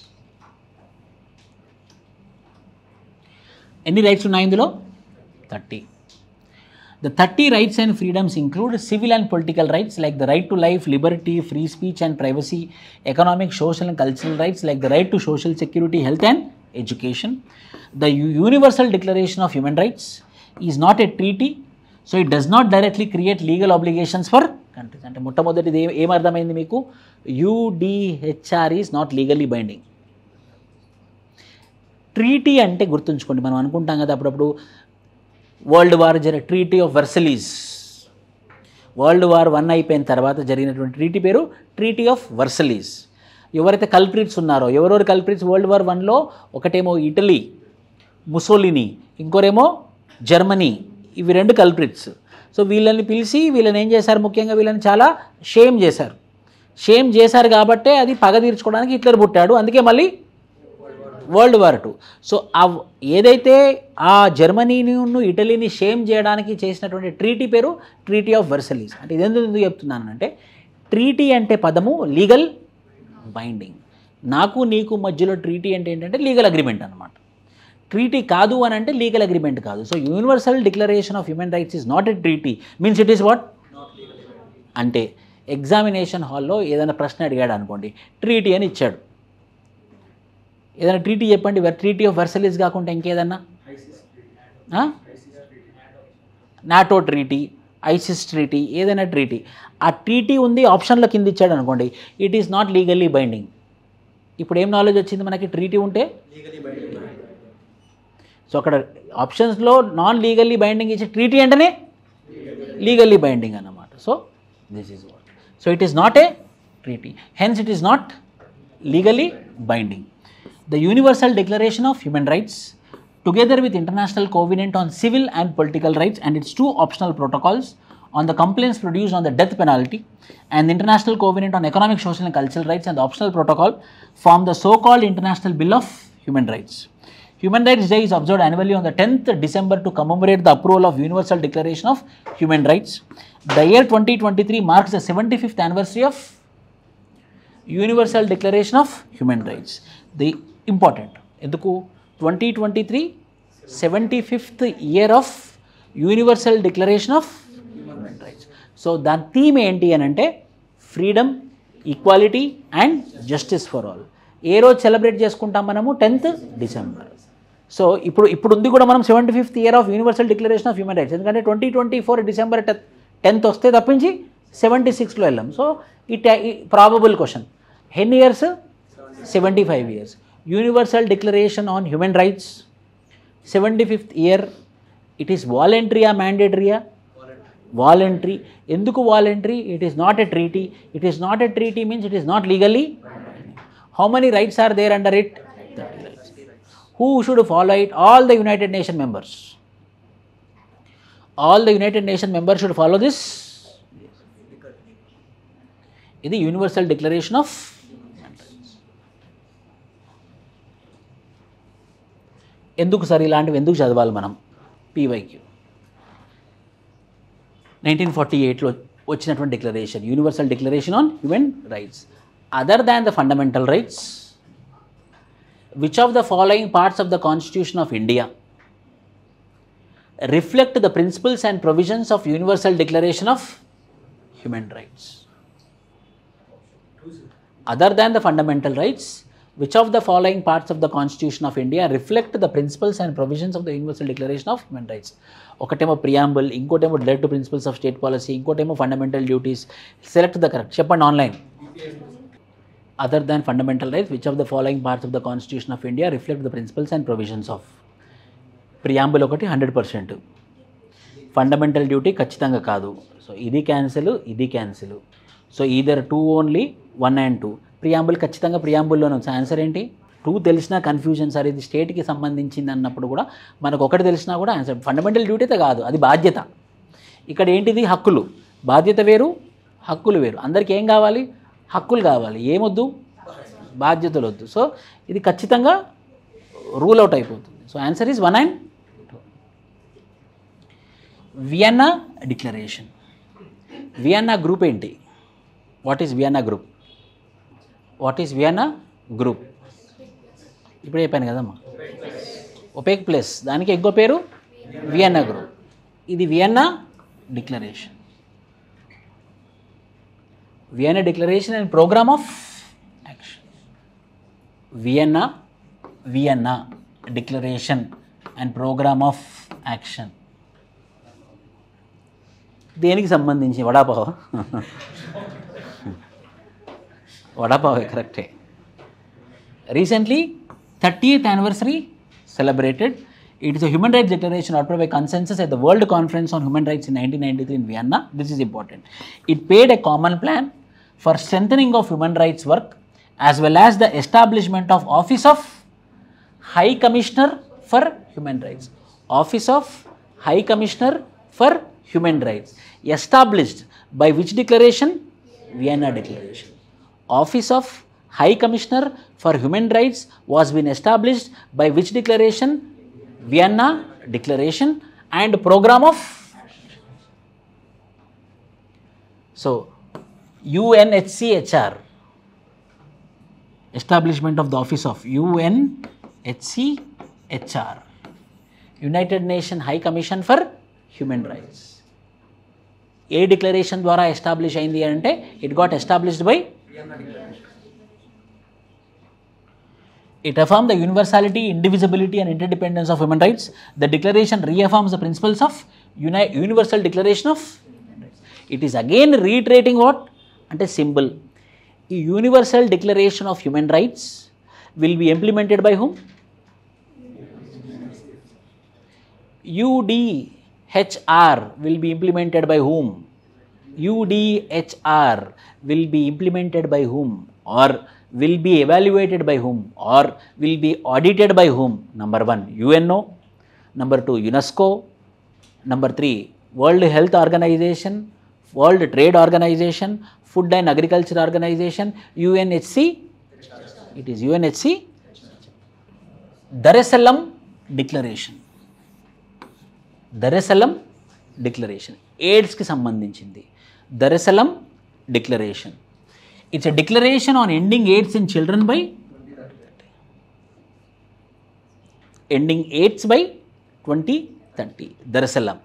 Any rights ఉన్నాయి ఇందులో? 30. The 30 rights and freedoms include civil and political rights like the right to life, liberty, free speech and privacy, economic, social and cultural rights like the right to social security, health and education. The Universal Declaration of Human Rights is not a treaty, so it does not directly create legal obligations for countries. అంటే మొట్టమొదటిది ఏమర్థమైంది మీకు? UDHR is not legally binding. Treaty అంటే గుర్తుంచుకోండి, మనం అనుకుంటాం కదా అప్పుడప్పుడు World War treaty of Versailles. World War 1 అయిపోయిన తర్వాత జరిగినటువంటి ట్రీటీ పేరు ట్రీటీ ఆఫ్ వర్సలీస్. ఎవరైతే కల్ప్రిట్స్ ఉన్నారో, ఎవరెవరు కల్ప్రిట్స్ వరల్డ్ వార్ 1లో? ఒకటేమో ఇటలీ, ముసోలిని, ఇంకోరేమో జర్మనీ. ఇవి 2 కల్ప్రిట్స్. సో వీళ్ళని పిలిచి వీళ్ళని ఏం చేశారు? ముఖ్యంగా వీళ్ళని చాలా షేమ్ చేశారు. షేమ్ చేశారు కాబట్టే అది పగ తీర్చుకోవడానికి హిట్లర్ పుట్టాడు. అందుకే మళ్ళీ వరల్డ్ వార్ 2. సో ఏదైతే ఆ జర్మనీని ఇటలీని షేమ్ చేయడానికి చేసినటువంటి ట్రీటీ పేరు ట్రీటీ ఆఫ్ వర్సలీస్. అంటే ఇది ఎందుకు చెప్తున్నానంటే, ట్రీటీ అంటే పదము లీగల్ బైండింగ్. నాకు నీకు మధ్యలో ట్రీటీ అంటే ఏంటంటే లీగల్ అగ్రిమెంట్ అనమాట. ట్రీటీ కాదు అని అంటే లీగల్ అగ్రిమెంట్ కాదు. So universal Declaration of Human rights is not a treaty, means it is what? అంటే ఎగ్జామినేషన్ హాల్లో ఏదైనా ప్రశ్న అడిగాడు అనుకోండి, ట్రీటీ అని ఇచ్చాడు. ఏదైనా ట్రీటీ చెప్పండి, ట్రీటీ ఆఫ్ వర్సలీస్ కాకుండా ఇంకేదన్నా? నాటో ట్రీటీ, ఐసిస్ ట్రీటీ, ఏదైనా ట్రీటీ. ఆ ట్రీటీ ఉంది ఆప్షన్ల కింద ఇచ్చాడు అనుకోండి, it is not legally binding. ఇప్పుడు ఏం నాలెడ్జ్ వచ్చింది మనకి? ట్రీటీ ఉంటే సో అక్కడ ఆప్షన్స్లో నాన్ లీగల్లీ బైండింగ్ ఇచ్చే ట్రీటీ అంటేనే లీగల్లీ బైండింగ్ అన్నమాట. So this is what. So it is not a treaty, hence it is not legally binding. The Universal Declaration of Human Rights, together with International Covenant on Civil and Political Rights and its 2 optional protocols on the complaints produced on the death penalty, and the International Covenant on Economic, Social and Cultural Rights and the optional protocol, form the so-called International Bill of Human Rights. Human Rights Day is observed annually on the 10th December to commemorate the approval of Universal Declaration of Human Rights. The year 2023 marks the 75th anniversary of Universal Declaration of Human Rights. The important, ఎందుకు 2023 75th year of Universal Declaration of Human Rights. So దాని theme ఏంటి అని అంటే freedom, equality and justice for all. ఏ రోజు celebrate చేసుకుంటాం మనము? 10th December. So ఇప్పుడు ఉంది కూడా మనం 75th year of Universal Declaration of Human Rights. ఎందుకంటే 2024 December 10th వస్తే తప్పించి 76లో వెళ్ళాం. సో ప్రాబబుల్ క్వశ్చన్, ఎన్ని years? 75 years. Universal Declaration on Human Rights, 75th year. It is voluntary or mandatory? Voluntary. ఎందుకు voluntary? It is not a treaty. It is not a treaty means it is not legally. How many rights are there under it? 30 rights. Who should follow it? All the United Nations members. All the United Nations members should follow this. ఇది Universal Declaration of Human Rights. ఎందుకు sir ఇలాంటివి ఎందుకు చదవాలి మనం? PYQ 1948లో వచ్చినటువంటి declaration, universal declaration on human rights. Other than the fundamental rights, which of the following parts of the constitution of India reflect the principles and provisions of Universal Declaration of Human Rights? Other than the fundamental rights, which of the following parts of the Constitution of India reflect the principles and provisions of the Universal Declaration of Human Rights? ఒకటేమో preamble, ఇంకోటేమో direct principles of state policy, ఇంకోటేమో fundamental duties. Select the correct. చెప్పండి online. Other than fundamental rights, which of the following parts of the constitution of India reflect the principles and provisions of. Preamble ఒకటి 100%, fundamental duty ఖచ్చితంగా కాదు. So ఇది cancel, ఇది cancel. So either 2 only, 1 and 2. Preamble ఖచ్చితంగా ప్రియాంబుల్లోనే ఉంది. Answer ఏంటి? 2 తెలిసినా confusion sir, ఇది స్టేట్కి సంబంధించింది అన్నప్పుడు కూడా మనకు ఒకటి తెలిసినా కూడా ఆన్సర్. ఫండమెంటల్ డ్యూటీ అయితే కాదు, అది బాధ్యత. ఇక్కడ ఏంటిది? హక్కులు. బాధ్యత వేరు, హక్కులు వేరు. అందరికీ ఏం కావాలి? హక్కులు కావాలి. ఏమొద్దు? బాధ్యతలు వద్దు. సో ఇది ఖచ్చితంగా రూల్ అవుట్ అయిపోతుంది. So answer is 1 and 2. Vienna declaration. Vienna group ఏంటి? What is Vienna group? What is Vienna group? ఇప్పుడు చెప్పాను కదమ్మా, ఒపేక్ ప్లేస్, దానికి ఇంకో పేరు వియన్నా గ్రూప్. ఇది Vienna declaration. Vienna declaration and programme of action. Vienna declaration and programme of action. దేనికి సంబంధించి? వడాపావ. వడాపావే కరెక్టే. Recently 30th anniversary celebrated. It is a human rights declaration adopted by consensus at the World Conference on Human Rights in 1993 in Vienna. This is important. It paid a common plan for strengthening of human rights work as well as the establishment of Office of High Commissioner for Human Rights. Office of High Commissioner for Human Rights. Established by which declaration? Vienna Declaration. Office of High Commissioner for Human Rights was been established by which declaration? Vienna Declaration and program of. So UNHCHR, establishment of the office of UNHCHR, United Nations High Commission for Human Rights. A declaration ద్వారా establish అయింది అంటే it got established by. It affirms the universality, indivisibility and interdependence of human rights. The declaration reaffirms the principles of Universal Declaration of Human Rights. It is again reiterating what? Ante symbol. Universal Declaration of Human Rights will be implemented by whom? UDHR will be implemented by whom? UDHR will be implemented by whom? Or will be evaluated by whom? Or will be audited by whom? Number 1, UNO. Number 2, UNESCO. Number 3, World Health Organization, World Trade Organization, Food and Agriculture Organization, UNHC. It is UNHC. Dar es Salaam Declaration. Dar es Salaam Declaration. AIDS ki sambandhinchindi. Dar es Salaam Declaration. It's a declaration on ending AIDS in children by ending AIDS by 2030. Dar es Salaam.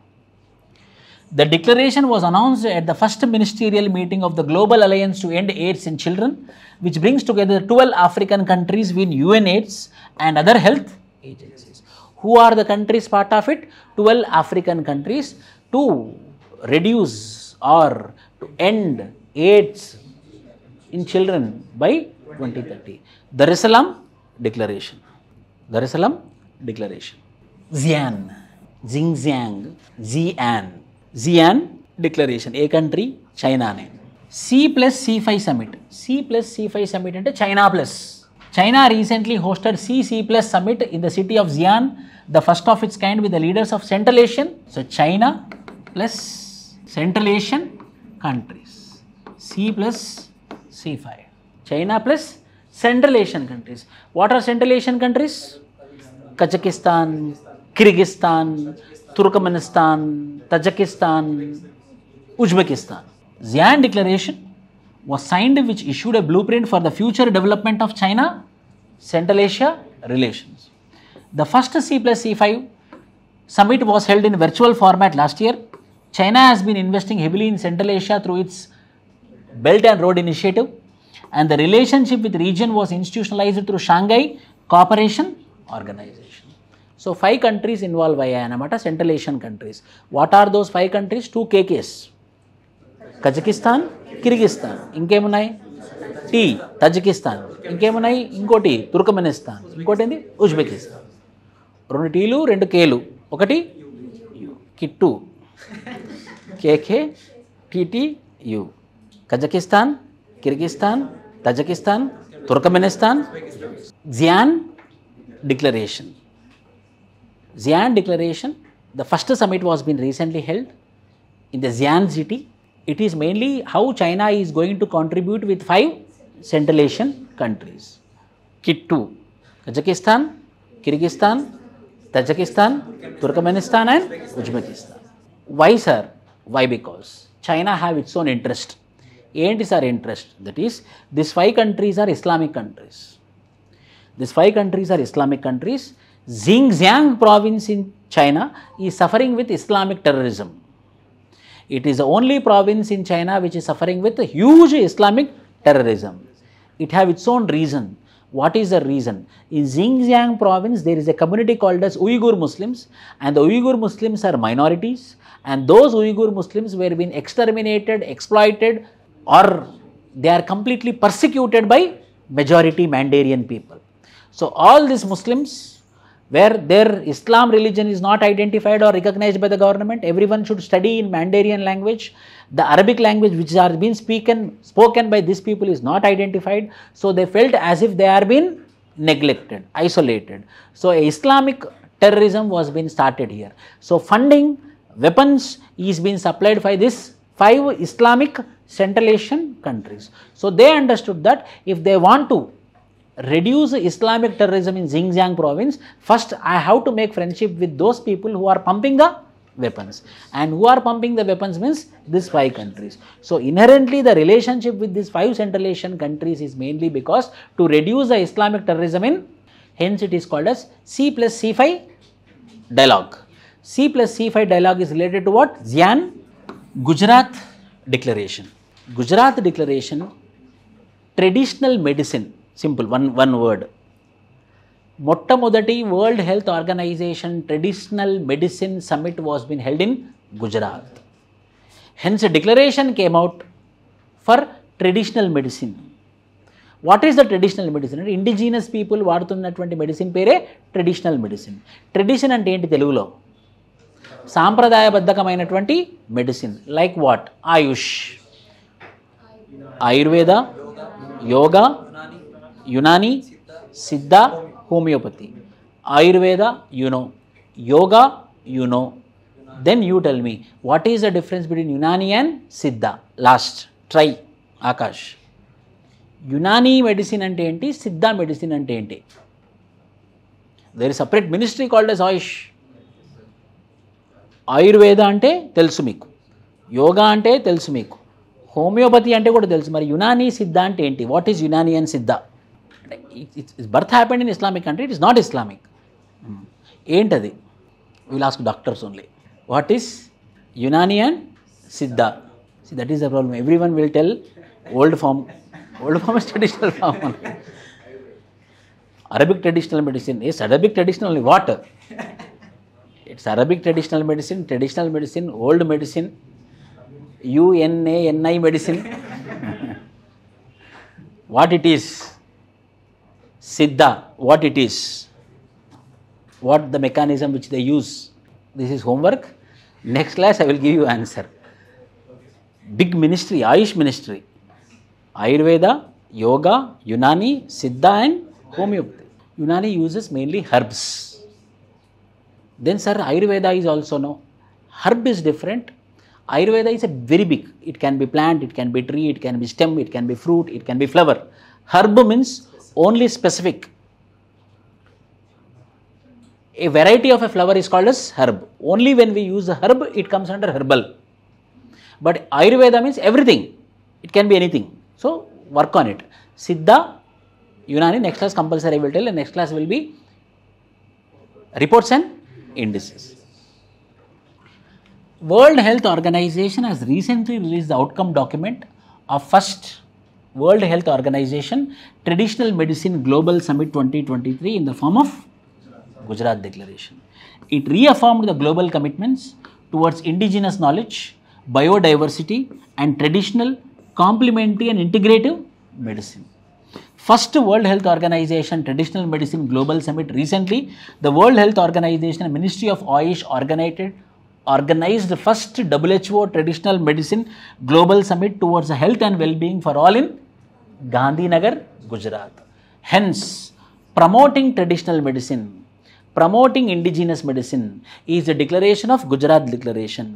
The declaration was announced at the first ministerial meeting of the Global Alliance to End AIDS in Children, which brings together 12 African countries with UNAIDS and other health agencies. Who are the countries part of it? 12 African countries to reduce or to end AIDS in children by 2030. Dar es Salaam Declaration. Dar es Salaam Declaration. Xi'an, Xinjiang, Xi'an Declaration. A country, China ne. C+C5 Summit. C+C5 Summit ante China plus. China recently hosted C++ Summit in the city of Xi'an, the first of its kind with the leaders of Central Asian. So China plus Central Asian countries. C+C5. China plus Central Asian countries. What are Central Asian countries? Kazakhstan, Kyrgyzstan, Turkmenistan, Tajikistan, Uzbekistan. Xi'an Declaration was signed, which issued a blueprint for the future development of China Central Asia relations. The first C+C5 summit was held in virtual format last year. China has been investing heavily in Central Asia through its Belt and Road Initiative, and the relationship with the region was institutionalized through Shanghai Cooperation Organization. So 5 countries involved అన్నమాట, Central Asian countries. What are those 5 countries? 2 KKs. Kazakhstan, Kyrgyzstan, ఇంకేమున్నాయి? Tajikistan, ఇంకేమున్నాయి? ఇంకోటి Turkmenistan, ఇంకోటి ఏంది? Uzbekistan. 2 టీలు 2 కేలు, ఒకటి కిట్టు, KK TT U. Kazakhstan, Kyrgyzstan, Tajikistan, Turkmenistan. Xi'an Declaration. Xi'an Declaration, the first summit was been recently held in the Xi'an city. It is mainly how China is going to contribute with 5 Central Asian countries. Kit 2, Kazakhstan, Kyrgyzstan, Tajikistan, Turkmenistan and Uzbekistan. Why, sir? Why? Because China have its own interest. ఏంటి sir interest? That is this 5 countries are Islamic countries. These 5 countries are Islamic countries. Xinjiang province in China is suffering with Islamic terrorism. It is the only province in China which is suffering with a huge Islamic terrorism. It have its own reason. What is the reason? In Xinjiang province, there is a community called as Uyghur Muslims, and the Uyghur Muslims are minorities, and those Uyghur Muslims were being exterminated, exploited, or they are completely persecuted by majority Mandarin people. So all these Muslims, where their Islam religion is not identified or recognized by the government, everyone should study in Mandarin language. The Arabic language which are being spoken by these people is not identified. So they felt as if they are being neglected, isolated. So Islamic terrorism was being started here. So funding, weapons is being supplied by this 5 Islamic Central Asian countries. So they understood that if they want to reduce Islamic terrorism in Xinjiang province, first I have to make friendship with those people who are pumping the weapons. And who are pumping the weapons means these 5 countries. So inherently the relationship with these 5 Central Asian countries is mainly because to reduce the Islamic terrorism in, hence it is called as C+C5 dialogue. C+C5 dialogue is related to what? Xi'an. Gujarat Declaration. Gujarat Declaration, traditional medicine, simple, one word. మొట్టమొదటి World Health Organisation traditional medicine summit was been held in Gujarat. Hence declaration came out for traditional medicine. What is the traditional medicine అంటే indigenous people వాడుతున్నటువంటి medicine పేరే traditional medicine. Tradition అంటే ఏంటి తెలుగులో? సాంప్రదాయబద్ధకమైనటువంటి medicine. Like what? AYUSH, Ayurveda, yoga, Unani, Siddha, homeopathy. Ayurveda, you know. Yoga, you know. Then you tell me, what is the difference between Unani and Siddha? Last, try, Akash. Unani medicine ante enti, Siddha medicine ante enti. There is a separate ministry called as Ayush. Ayurveda ante telusu meeku. Yoga ante telusu meeku. Homeopathy ante kuda telusu. Mari Unani, Siddha ante enti. What is Unani and Siddha? Its birth happened in Islamic country, it is not Islamic. Entadi? We will ask doctors only. What is Unani and Siddha? See, that is the problem. Everyone will tell old form. Old form is traditional form. Arabic traditional medicine. Yes, Arabic traditional only. What? It's Arabic traditional medicine, old medicine, UNANI medicine. What it is? Siddha, what it is? What the mechanism which they use? This is homework. Next class I will give you answer. Big ministry, Ayush ministry. Ayurveda, Yoga, Unani, Siddha and homeopathy. Unani uses mainly herbs. Then sir, Ayurveda is also no. Herb is different. Ayurveda is a very big. It can be plant, it can be tree, it can be stem, it can be fruit, it can be flower. Herb means only specific. A variety of a flower is called as herb. Only when we use the herb, it comes under herbal. But Ayurveda means everything. It can be anything. So, work on it. Siddha, Unani, next class compulsory I will tell, and next class will be reports and indices. World Health Organization has recently released the outcome document of first World Health Organization Traditional Medicine Global Summit 2023 in the form of Gujarat Declaration. It reaffirmed the global commitments towards indigenous knowledge, biodiversity and traditional, complementary and integrative medicine. First World Health Organization Traditional Medicine Global Summit recently, the World Health Organization and Ministry of Ayush organized the first WHO Traditional Medicine Global Summit towards health and well-being for all in Gandhinagar, Gujarat. Hence, promoting traditional medicine, promoting indigenous medicine is the declaration of Gujarat Declaration,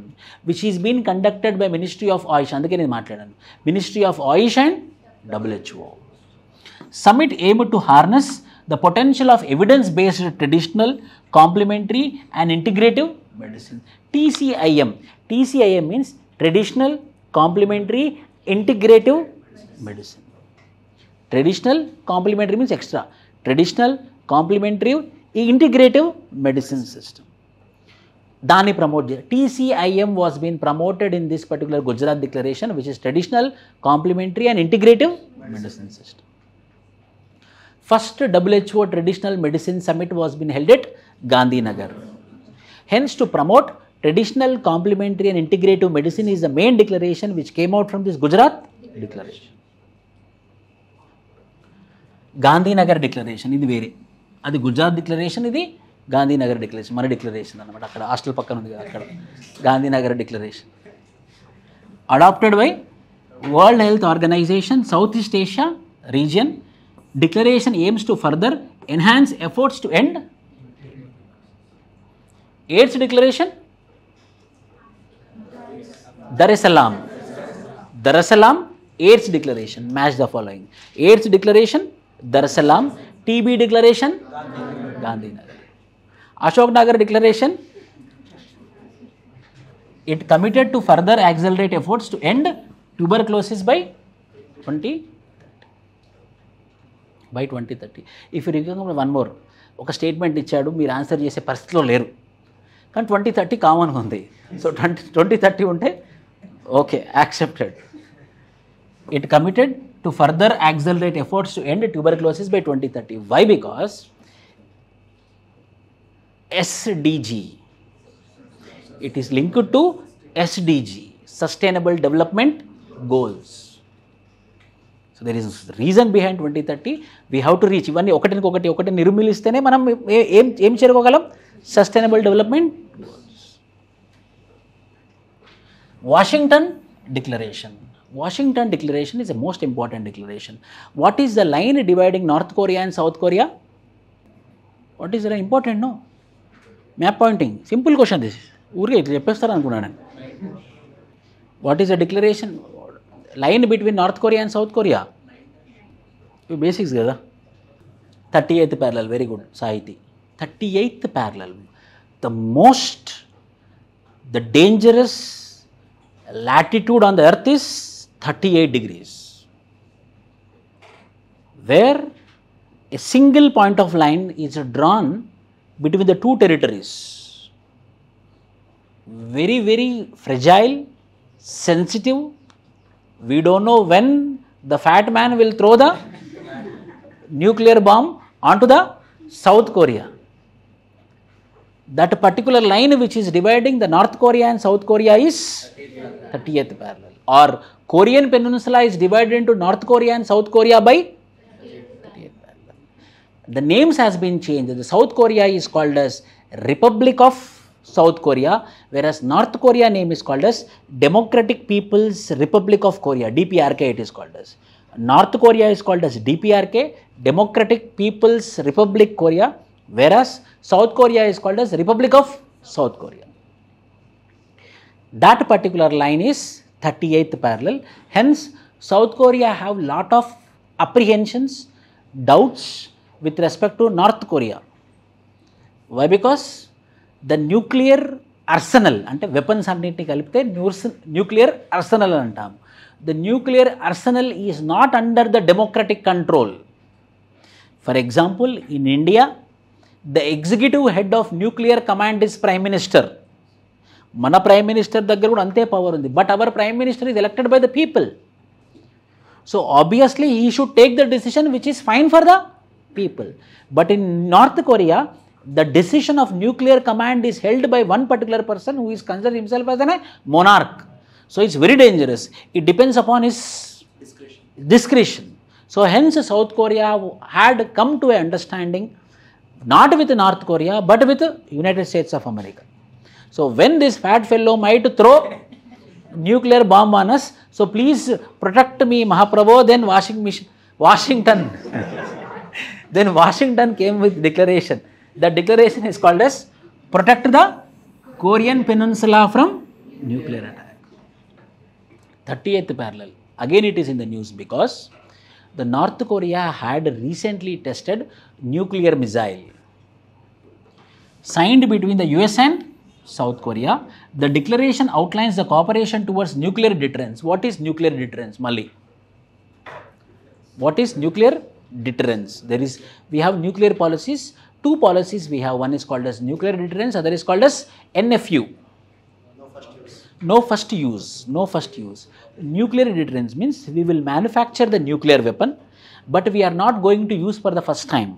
which is being conducted by Ministry of Ayush. Andukane nenu maatladanu. Ministry of Ayush and WHO. Summit aimed to harness the potential of evidence-based traditional, complementary and integrative medicine. TCIM. TCIM means traditional, complementary, integrative medicine. Traditional, complementary means extra. Traditional, complementary, integrative medicine system. Dani promote. TCIM was being promoted in this particular Gujarat Declaration, which is traditional, complementary and integrative medicine system. First WHO Traditional Medicine Summit was being held at Gandhinagar. Hence, to promote traditional, complementary and integrative medicine is the main declaration which came out from this Gujarat Declaration. Gandhinagar Declaration, ఇది వేరే. అది Gujarat declaration, ఇది Gandhinagar declaration, మన declaration అనమాట. అక్కడ hostel పక్కన ఉంది కదా, అక్కడ Gandhinagar declaration. Adopted by World Health Organization South East Asia region. Declaration aims to further enhance efforts to end AIDS declaration. Dar es Salaam AIDS declaration. Match the following. AIDS declaration, Dar es Salaam. TB declaration, Gandhinagar. Ashok Nagar declaration, it committed to further accelerate efforts to end tuberculosis by 2030. If you remember one more, ఒక statement ఇచ్చాడు, మీరు answer చేసే పరిస్థితిలో లేరు, కానీ 2030 కామన్గా ఉంది. So 2030 ఉంటే okay, accepted. It committed to further accelerate efforts to end tuberculosis by 2030. Why? Because SDG, it is linked to SDG, Sustainable Development Goals. So there is reason behind 2030. We have to reach. ఇవన్నీ ఒకటి నిర్మిలిస్తేనే మనం ఏం చేరుకోగలం? Sustainable development goals. Washington declaration. Washington Declaration is the most important declaration. What is the line dividing North Korea and South Korea? What is the line? Important, no? Map pointing. Simple question this. ఊరికే ఇట్లా చెప్పేస్తారు అనుకున్నాను. What is the declaration? Line between North Korea and South Korea. Basics కదా. 38th parallel. Very good, Sahiti. 38th parallel. The dangerous latitude on the earth is 38 degrees. Where a single point of line is drawn between the two territories. Very, very fragile, sensitive. We don't know when the fat man will throw the nuclear bomb onto the South Korea. That particular line which is dividing the North Korea and South Korea is 30th parallel. Or Korean Peninsula is divided into North Korea and South Korea by 30th parallel. The names has been changed. The South Korea is called as Republic of South Korea, whereas North Korea name is called as Democratic People's Republic of Korea, DPRK it is called as. North Korea is called as DPRK, Democratic People's Republic Korea, whereas South Korea is called as Republic of South Korea. That particular line is 38th parallel. Hence, South Korea have lot of apprehensions, doubts with respect to North Korea. Why because the nuclear arsenal అంటే weapons అన్నింటినీ కలిపితే nuclear arsenal అని అంటాము. The nuclear arsenal is not under the democratic control. For example, in India the executive head of nuclear command is prime minister. మన prime minister దగ్గర కూడా అంతే power ఉంది. But our prime minister is elected by the people. So obviously he should take the decision which is fine for the people. But in North Korea, the decision of nuclear command is held by one particular person who is considered himself as a monarch. So it's very dangerous. It depends upon his discretion. So hence South Korea had come to an understanding not with North Korea but with United States of America. So when this fat fellow might throw nuclear bomb on us, so please protect me, Mahaprabhu. Then Washington then Washington came with declaration. That declaration is called as Protect the Korean Peninsula from Nuclear Attack. 30th parallel. Again it is in the news because the North Korea had recently tested nuclear missile signed between the US and South Korea. The declaration outlines the cooperation towards nuclear deterrence. What is nuclear deterrence, Malli? What is nuclear deterrence? We have nuclear policies. Two policies we have. One is called as nuclear deterrence, other is called as NFU. No first use. Nuclear deterrence means we will manufacture the nuclear weapon, but we are not going to use for the first time.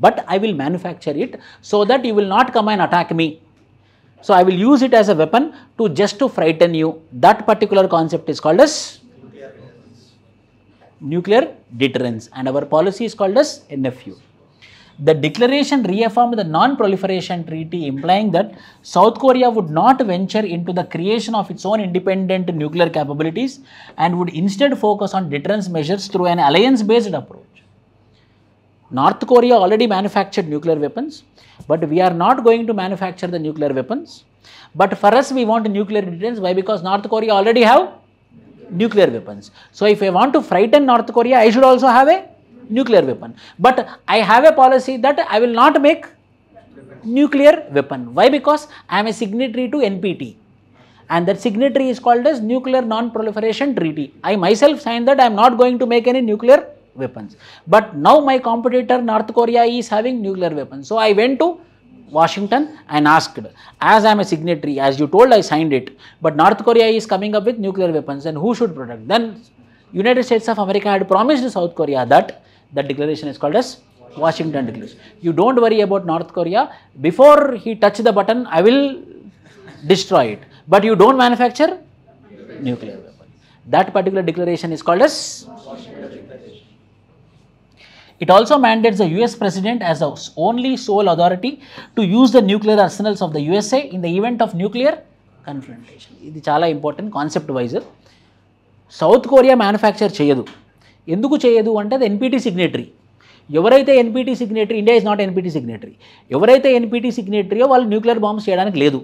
But I will manufacture it so that you will not come and attack me. So I will use it as a weapon to frighten you. That particular concept is called as nuclear deterrence, and our policy is called as NFU. The declaration reaffirmed the non-proliferation treaty, implying that South Korea would not venture into the creation of its own independent nuclear capabilities and would instead focus on deterrence measures through an alliance-based approach. North Korea already manufactured nuclear weapons, but we are not going to manufacture the nuclear weapons. But for us, we want nuclear deterrence. Why? Because North Korea already have nuclear weapons. So if I want to frighten North Korea, I should also have a nuclear weapon. But I have a policy that I will not make nuclear weapon. Why? Because I am a signatory to NPT, and that signatory is called as Nuclear Non-Proliferation Treaty. I myself signed that I am not going to make any nuclear weapons. But now my competitor North Korea is having nuclear weapons. So I went to Washington and asked, as I am a signatory, as you told, I signed it, but North Korea is coming up with nuclear weapons, and who should protect? Then United States of America had promised South Korea that declaration is called as Washington Declaration. You don't worry about North Korea. Before he touch the button, I will destroy it. But you don't manufacture nuclear weapon. That particular declaration is called as It also mandates the US President as the only sole authority to use the nuclear arsenals of the USA in the event of nuclear confrontation. ఇది చాలా important concept wise. South Korea manufacture చేయదు. ఎందుకు చేయదు అంటే అది NPT signatory. ఎవరైతే NPT signatory, India is not NPT signatory, ఎవరైతే NPT సిగ్నేటరీయో వాళ్ళు న్యూక్లియర్ బాంబ్స్ చేయడానికి లేదు.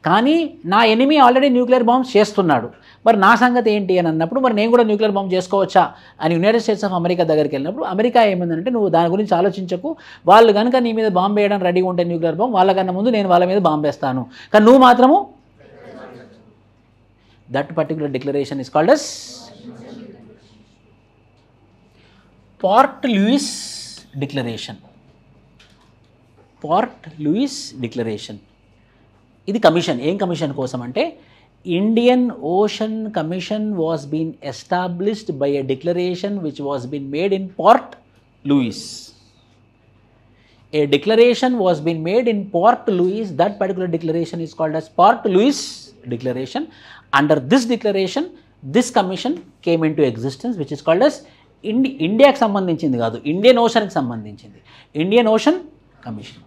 కానీ నా ఎనిమీ ఆల్రెడీ న్యూక్లియర్ బాంబ్స్ చేస్తున్నాడు, మరి నా సంగతి ఏంటి అని అన్నప్పుడు మరి నేను కూడా న్యూక్లియర్ బాంబ్ చేసుకోవచ్చా అని యునైటెడ్ స్టేట్స్ ఆఫ్ అమెరికా దగ్గరికి వెళ్ళినప్పుడు అమెరికా ఏమైందంటే, నువ్వు దాని గురించి ఆలోచించకు, వాళ్ళు కనుక నీ మీద బాంబు వేయడానికి రెడీగా ఉంటే న్యూక్లియర్ బాంబ్, వాళ్ళకన్నా ముందు నేను వాళ్ళ మీద బాంబు వేస్తాను, కానీ నువ్వు మాత్రము. That particular declaration is called as Port Louis declaration. Port Louis declaration ఇది కమిషన్. ఏం కమిషన్ కోసం అంటే, Indian Ocean Commission was being established by a declaration which was being made in Port Louis. A declaration was being made in Port Louis. That particular declaration is called as Port Louis Declaration. Under this declaration, this commission came into existence, which is called as ఇండియాకి సంబంధించింది కాదు, Indian ఓషన్కి సంబంధించింది, Indian Ocean commission.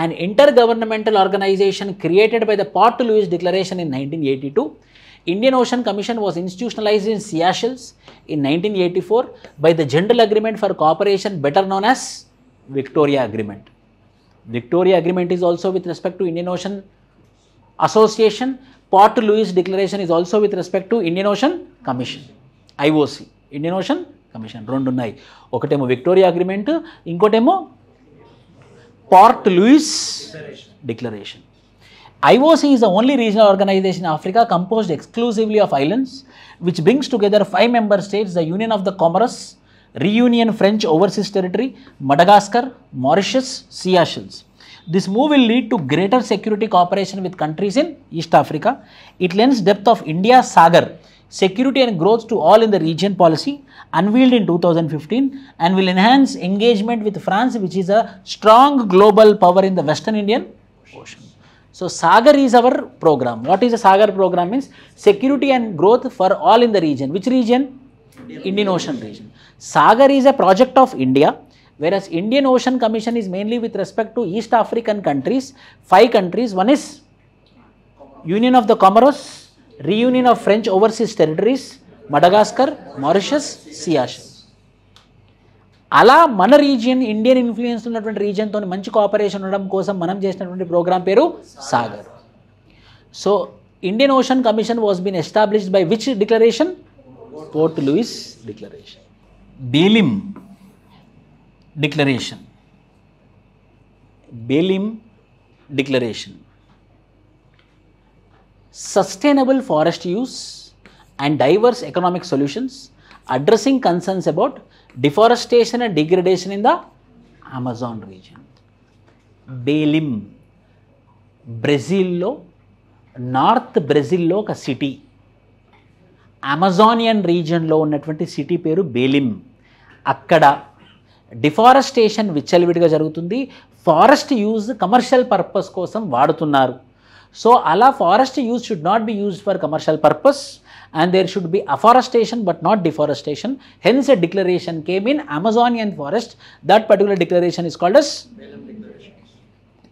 An intergovernmental organization created by the Port Louis Declaration in 1982. Indian Ocean Commission was institutionalized in Seychelles in 1984 by the General Agreement for Cooperation, better known as Victoria Agreement. Victoria Agreement is also with respect to Indian Ocean Association. Port Louis Declaration is also with respect to Indian Ocean Commission, IOC, Indian Ocean Commission. రెండు ఉన్నాయి, ఒకటేమో Victoria agreement, ఇంకోటేమో Port Louis Declaration. IOC is the only regional organization in Africa composed exclusively of islands, which brings together 5 member states: the Union of the Comoros, Reunion French Overseas Territory, Madagascar, Mauritius, Seychelles. This move will lead to greater security cooperation with countries in East Africa. It lends depth of India's Sagar, security and growth to all in the region policy, unveiled in 2015, and will enhance engagement with France, which is a strong global power in the Western Indian Ocean. So Sagar is our program. What is a Sagar program? Means security and growth for all in the region. Which region? Indian Ocean region. Sagar is a project of India, whereas Indian Ocean Commission is mainly with respect to East African countries, 5 countries. One is Union of the Comoros, Reunion of French Overseas Territories, Madagascar, Mauritius, Seychelles. అలా మన region, Indian influence ఉన్నటువంటి రీజియన్తో మంచి cooperation ఉండడం కోసం మనం చేసినటువంటి programme పేరు SAGAR. So Indian Ocean Commission was been established by which declaration? Port Louis declaration. Belém declaration. Belém declaration. Sustainable forest use and diverse economic solutions addressing concerns about deforestation and degradation in the Amazon region. Belém బ్రెజిల్లో, north బ్రెజిల్లో ఒక city, అమెజానియన్ రీజియన్లో ఉన్నటువంటి city పేరు బేలిం. అక్కడ deforestation విచ్చలవిడిగా జరుగుతుంది. Forest use commercial purpose కోసం వాడుతున్నారు. సో అలా forest use should not be used for commercial purpose, and there should be afforestation but not deforestation. Hence a declaration came in Amazonian forest. That particular declaration is called as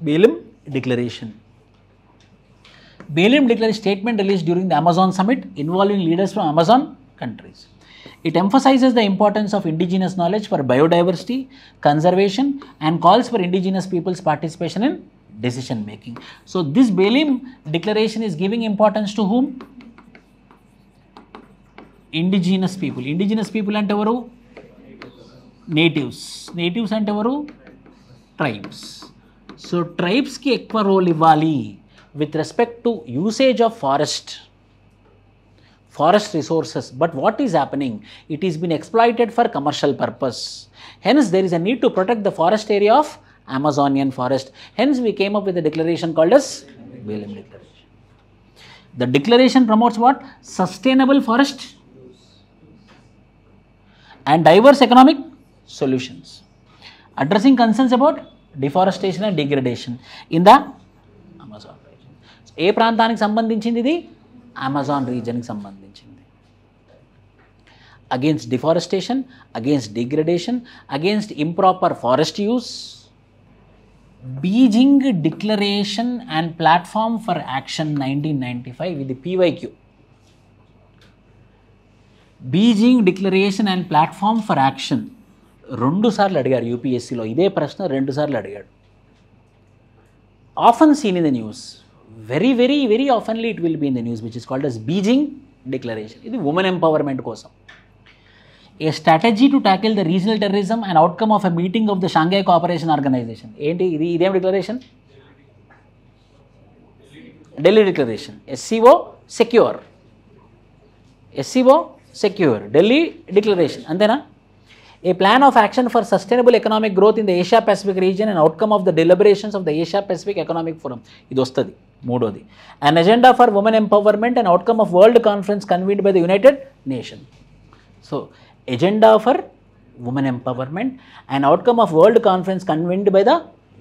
Balaam Declaration. Balaam Declaration statement released during the Amazon Summit involving leaders from Amazon countries. It emphasizes the importance of indigenous knowledge for biodiversity conservation and calls for indigenous people's participation in decision making. So this Balaam Declaration is giving importance to whom? Indigenous people. Indigenous people అంటే ఎవరు? Natives. Natives అంటే ఎవరు? Tribes. So ట్రైబ్స్కి ఎక్కువ role ఇవ్వాలి with respect to usage of forest resources. But what is happening? It is been exploited for commercial purpose. Hence there is a need to protect the forest area of Amazonian forest. Hence we came up with a declaration called as Balaam Declaration. The declaration promotes what? Sustainable forest and diverse economic solutions, addressing concerns about deforestation and degradation in the Amazon region. ఏ ప్రాంతానికి సంబంధించింది ఇది? Amazon రీజన్కి సంబంధించింది. Against deforestation, against degradation, against improper forest use. Beijing declaration and platform for action 1995, ఇది PYQ. Beijing declaration and platform for action 2 సార్లు అడిగారు యూపీఎస్సీలో. ఇదే ప్రశ్న 2 సార్లు అడిగాడు. Often seen in the news, very oftenly it will be in the news, which is called as Beijing declaration. ఇది women empowerment కోసం. A strategy to tackle the regional terrorism and outcome of a meeting of the Shanghai cooperation Organisation. ఏంటి ఇది? ఇదేం declaration? Delhi declaration. SCO secure, SCO secure, Delhi declaration. అంతేనా? A plan of action for sustainable economic growth in the Asia Pacific region and outcome of the deliberations of the Asia Pacific Economic Forum. ఇది వస్తుంది 3వది. An agenda for women empowerment and outcome of world conference convened by the United Nation. So agenda for women empowerment and outcome of world conference convened by the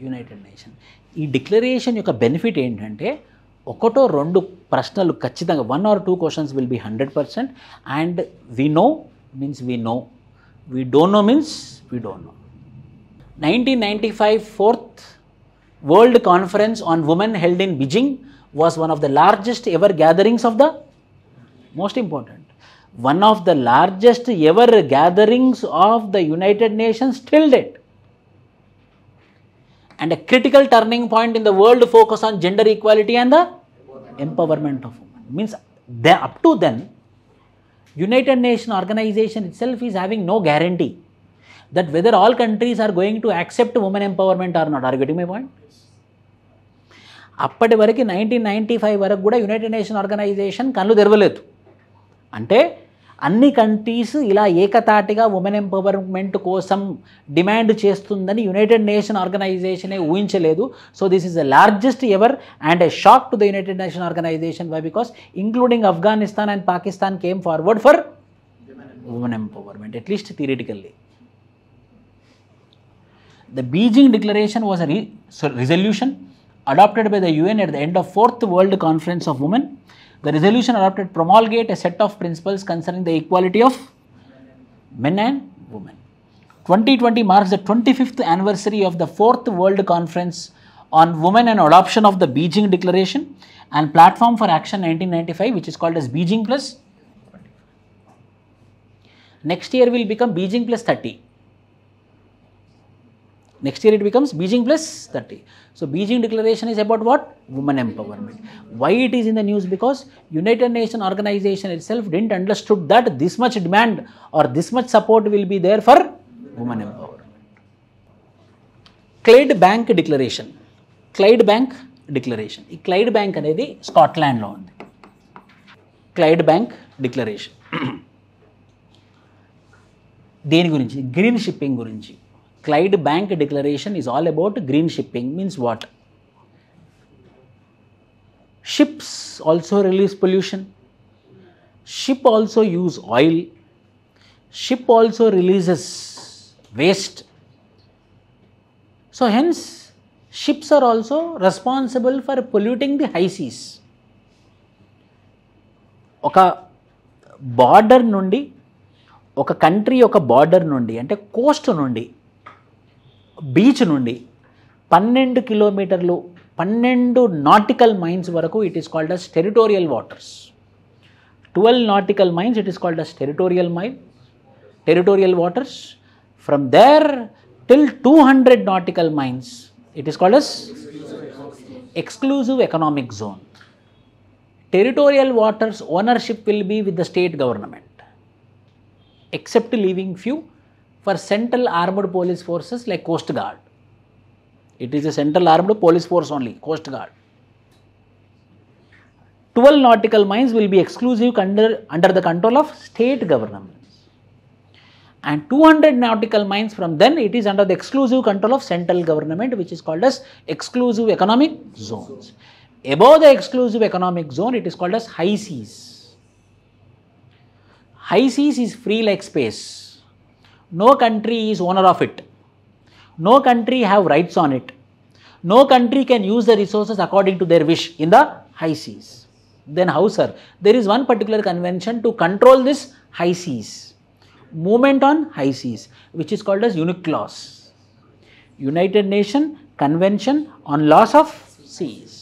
United Nation. ఈ declaration యొక్క benefit ఏంటంటే, 1-2 ప్రశ్నలు ఖచ్చితంగా 1 or 2 questions will be 100%. And we know means we know, we don't know means we don't know. 1995 4th World Conference on Women held in Beijing was one of the largest ever gatherings of the, most important, one of the largest ever gatherings of the United Nations till date, and a critical turning point in the world focus on gender equality and the empowerment of women. Means up to then, United Nations organization itself is having no guarantee. that whether all countries are going to accept women empowerment or not. Are you getting my point? అప్పటి వరకు 1995 వరకు కూడా United Nation organisation కళ్ళు తెరవలేదు. అంటే అన్ని countries ఇలా ఏకతాటిగా women empowerment కోసం డిమాండ్ చేస్తుందని యునైటెడ్ నేషన్ ఆర్గనైజేషనే ఊహించలేదు. So this is the largest ever and a shock to the United Nation organization. Why? Because including Afghanistan and Pakistan came forward for women empowerment, at least theoretically. The Beijing Declaration was a resolution adopted by the UN at the end of 4th World Conference of Women. The resolution adopted promulgate a set of principles concerning the equality of men and women. 2020 marks the 25th anniversary of the 4th World Conference on Women and adoption of the Beijing Declaration and Platform for Action 1995, which is called as Beijing Plus. Next year will become Beijing Plus 30. Next year it becomes Beijing Plus 30. So Beijing Declaration is about what? Women empowerment. Why it is in the news? Because United Nations organization itself didn't understood that this much demand or this much support will be there for women empowerment. Clyde Bank Declaration. Clyde Bank Declaration. ఈ Clyde Bank అనేది స్కాట్లాండ్లో ఉంది. Clyde Bank Declaration. దేని గురించి? Green shipping గురించి. Clyde Bank Declaration is all about green shipping. Means what? Ships also release pollution. Ship also use oil. Ship also releases waste. So hence, ships are also responsible for polluting the high seas. ఒక border నుండి, ఒక country యొక్క border నుండి అంటే Coast నుండి, beach నుండి 12 కిలోమీటర్లు 12 nautical miles వరకు it is called as territorial waters. 12 nautical miles it is called as territorial waters. From there till 200 nautical miles it is called as exclusive economic zone. Territorial waters ownership will be with the state government except leaving few for central armed police forces like Coast Guard. It is a central armed police force only, Coast Guard. 12 nautical miles will be exclusive under the control of state governments. And 200 nautical miles from then it is under the exclusive control of central government, which is called as exclusive economic zones. Above the exclusive economic zone it is called as high seas. High seas is free like space. No country is owner of it. No country have rights on it. No country can use the resources according to their wish in the high seas. Then how, sir? There is one particular convention to control this high seas, movement on high seas, which is called as UNCLOS, United Nations Convention on Laws of Seas.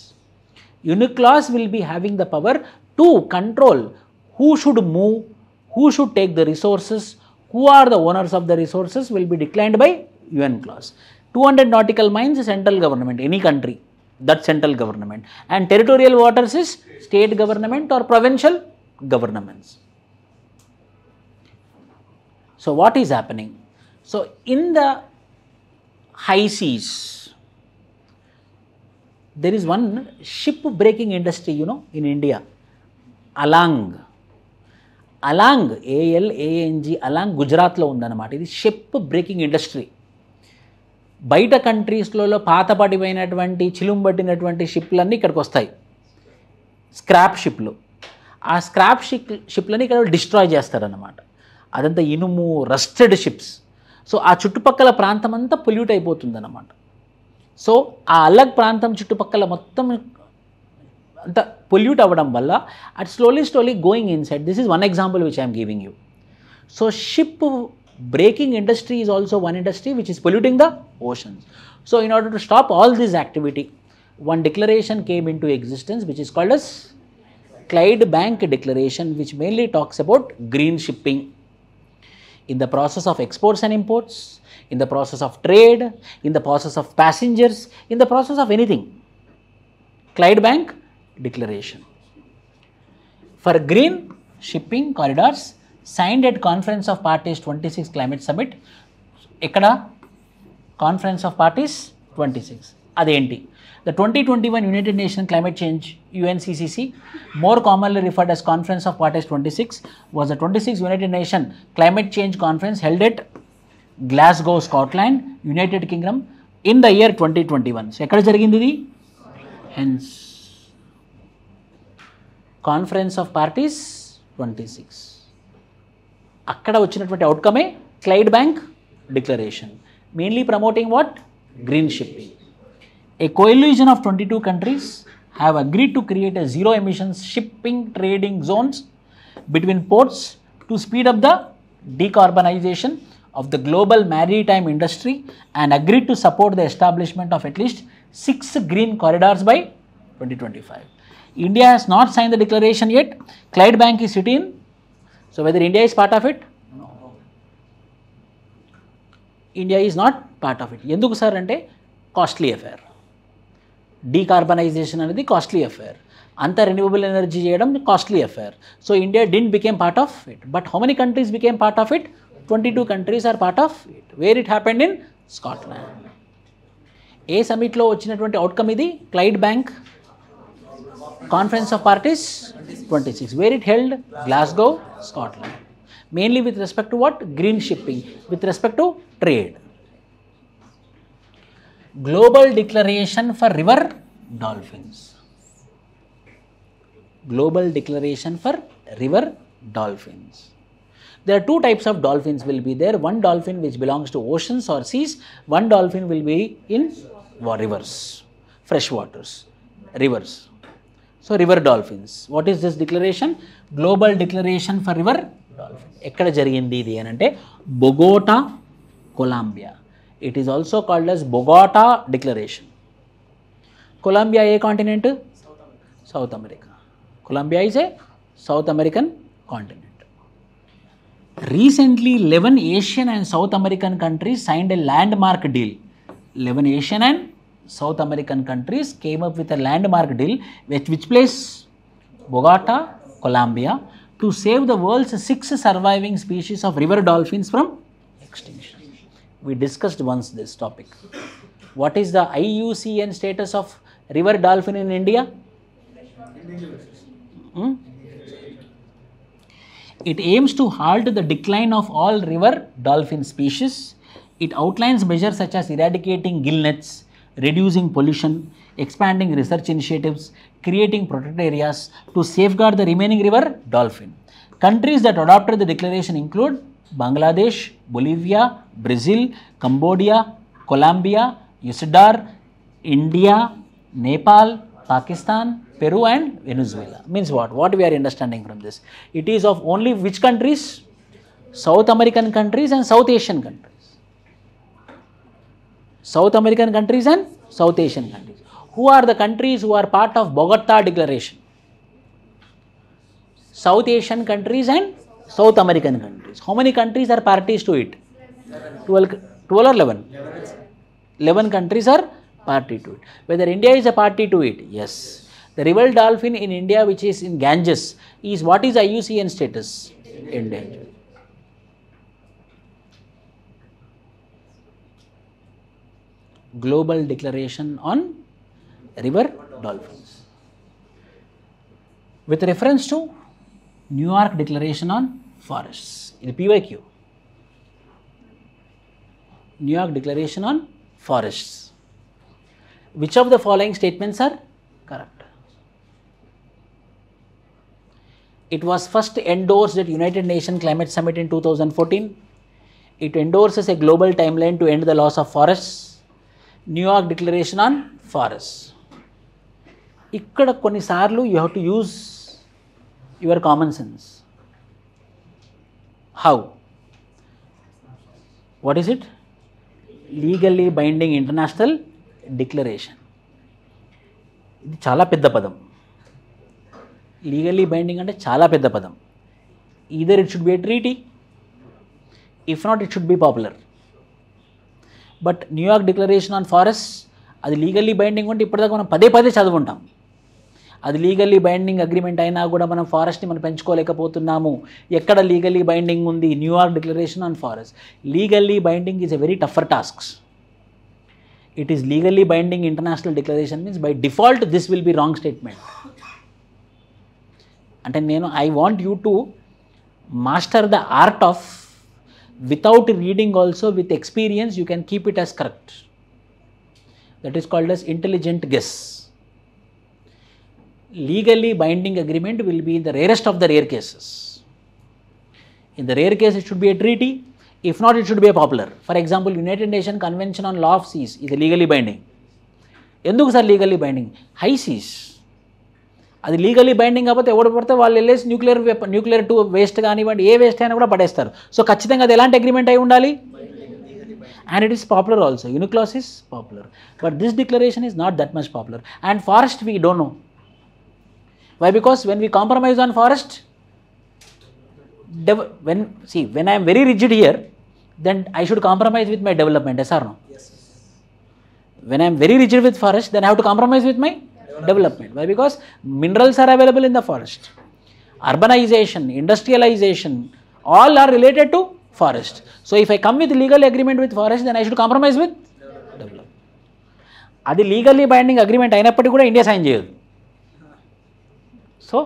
UNCLOS will be having the power to control who should move, who should take the resources, who are the owners of the resources will be declined by UNCLOS. 200 nautical miles is central government, any country, that's central government. And territorial waters is state government or provincial governments. So what is happening? So in the high seas, there is one ship breaking industry, in India, along ALANG along గుజరాత్లో ఉందన్నమాట. ఇది ship breaking industry. బయట కంట్రీస్లలో పాతపడిపోయినటువంటి చిలుంబట్టినటువంటి షిప్లన్నీ ఇక్కడికి వస్తాయి, scrap షిప్లు. ఆ scrap షిప్లని ఇక్కడ destroy చేస్తారన్నమాట. అదంతా ఇనుము, రస్టెడ్ షిప్స్. సో ఆ చుట్టుపక్కల ప్రాంతం అంతా పొల్యూట్ అయిపోతుందన్నమాట. సో ఆ అలగ్ ప్రాంతం చుట్టుపక్కల మొత్తం అంత పొల్యూట్ అవ్వడం వల్ల at slowly going inside. This is one example which I'm giving you. So ship breaking industry is also one industry which is polluting the oceans. So in order to stop all this activity, one declaration came into existence which is called as Clyde Bank Declaration, which mainly talks about green shipping. In the process of exports and imports, in the process of trade, in the process of passengers, in the process of anything. Clyde Bank Declaration. For green shipping corridors, signed at Conference of Parties 26 Climate Summit, ఎక్కడ conference of parties 26. అదేంటి? The 2021 United Nations Climate Change UNCCC, more commonly referred as Conference of Parties 26, was the 26th United Nations Climate Change Conference held at Glasgow, Scotland, United Kingdom in the year 2021. So, ఎక్కడ జరిగింది ఇది? Hence, Conference of Parties 26. అక్కడ వచ్చినటువంటి అవుట్కమే Clydebank declaration, mainly promoting what? Green shipping. A coalition of 22 countries have agreed to create a zero emissions shipping trading zones between ports to speed up the decarbonization of the global maritime industry and agreed to support the establishment of at least 6 green corridors by 2025. India has not signed the declaration yet. Clyde Bank is sitting. So whether India is part of it? No. India is not part of it. Enduku sir ante costly affair. Decarbonisation అనేది costly affair, అంత renewable energy చేయడం costly affair. So India didn't became part of it. But how many countries became part of it? 22 countries are part of it. Where it happened in Scotland. ఏ సమిట్లో వచ్చినటువంటి outcome ఇది? Clydebank conference of parties 26, where it held? Glasgow, Scotland. Mainly with respect to what? Green shipping, with respect to trade. Global Declaration for River Dolphins. Global Declaration for River Dolphins. There are two types of dolphins will be there. One dolphin which belongs to oceans or seas. One dolphin will be in rivers, fresh waters, rivers. So river dolphins. What is this declaration? Global Declaration for River Dolphins. ekkada jarigindi idi anante Bogota, Colombia. It is also called as Bogota Declaration. Colombia a continent? South America. Colombia is a South American continent. Recently, 11 Asian and South American countries signed a landmark deal. 11 Asian and South American countries came up with a landmark deal with which place? Bogota, Colombia, to save the world's 6 surviving species of river dolphins from extinction. We discussed once this topic. What is the IUCN status of river dolphin in India? It aims to halt the decline of all river dolphin species. It outlines measures such as eradicating gill nets, reducing pollution, expanding research initiatives, creating protected areas to safeguard the remaining river dolphin. Countries that adopted the declaration include Bangladesh, Bolivia, Brazil, Cambodia, Colombia, Ecuador, India, Nepal, Pakistan, Peru and Venezuela. Means what? What we are understanding from this? It is of only which countries? South American countries and South Asian countries. South American countries and South Asian countries. Who are the countries who are part of Bogota Declaration? South Asian countries and South American countries. How many countries are parties to it? 12 or 11? 11 countries are party to it. Whether India is a party to it? Yes. The river dolphin in India, which is in Ganges, is what is IUCN status? Endangered. Global Declaration on River Dolphins. With reference to New York Declaration on Forests. ఇది PYQ. New York Declaration on Forests. Which of the following statements are correct? It was first endorsed at United Nations Climate Summit in 2014. It endorses a global timeline to end the loss of forests. New York Declaration on Forests. ఇక్కడ కొన్నిసార్లు you have to use your common sense. How? What is it? Legally binding international declaration. ఇది చాలా పెద్ద పదం. Legally binding అంటే చాలా పెద్ద పదం. Either it should be A treaty, if not it should be popular. But New York declaration on forest అది legally binding ఉంటే ఇప్పటిదాకా మనం పదే పదే చదువుకుంటాం. అది లీగల్లీ బైండింగ్ అగ్రిమెంట్ అయినా కూడా మనం ఫారెస్ట్ని మనం పెంచుకోలేకపోతున్నాము. ఎక్కడ లీగల్లీ బైండింగ్ ఉంది? New York declaration on forest. Legally binding is a very టఫర్ tasks. It is legally binding international declaration means by default this will be wrong statement. అంటే నేను I want you to master the art of without reading also, with experience you can keep it as correct. That is called as intelligent guess. Legally binding agreement will be in the rarest of the rare cases. In the rare case it should be a treaty, if not it should be a popular. For example, United Nations Convention on Law of Seas is legally binding. ఎందుకు sir legally binding? High seas. అది legally binding కాకపోతే ఎవడు పడితే వాళ్ళు వెళ్ళేసి nuclear to waste కానివ్వండి, ఏ waste అయినా కూడా పడేస్తారు. సో ఖచ్చితంగా అది ఎలాంటి అగ్రిమెంట్ అయి ఉండాలి? And it is popular also. UNCLOS is popular, but this declaration is not that much popular. And forest we don't know why, because when we compromise on forest, when I am very rigid here, then I should compromise with my development, yes or no? Yes. When I am very rigid with forest, then I have to compromise with my development. Why? Because minerals are available in the forest. Urbanization, industrialization, all are related to forest. So if I come with legal agreement with forest, then I should compromise with development. అది legally binding agreement అయినప్పటికీ కూడా India sign చేయదు. So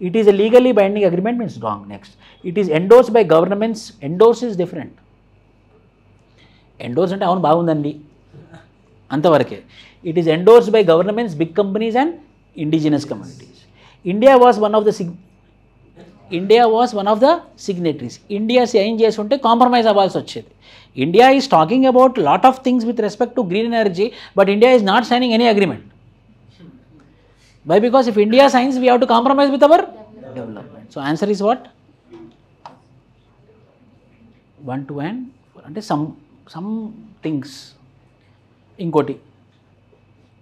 it is a legally binding agreement means wrong. Next, it is endorse by governments. Endorse is different. Endorse అంటే అవును బాగుందండి అంతవరకే. It is endorsed by governments, big companies and indigenous communities. India was one of the signatories. India ఏం చేస్తుంటే compromise అవ్వాల్సి వచ్చేది. India is talking about lot of things with respect to green energy, but India is not signing any agreement. Why? Because if India signs, we have to compromise with our development. So answer is what? 1, 2 and 4. అంటే some things. ఇంకోటి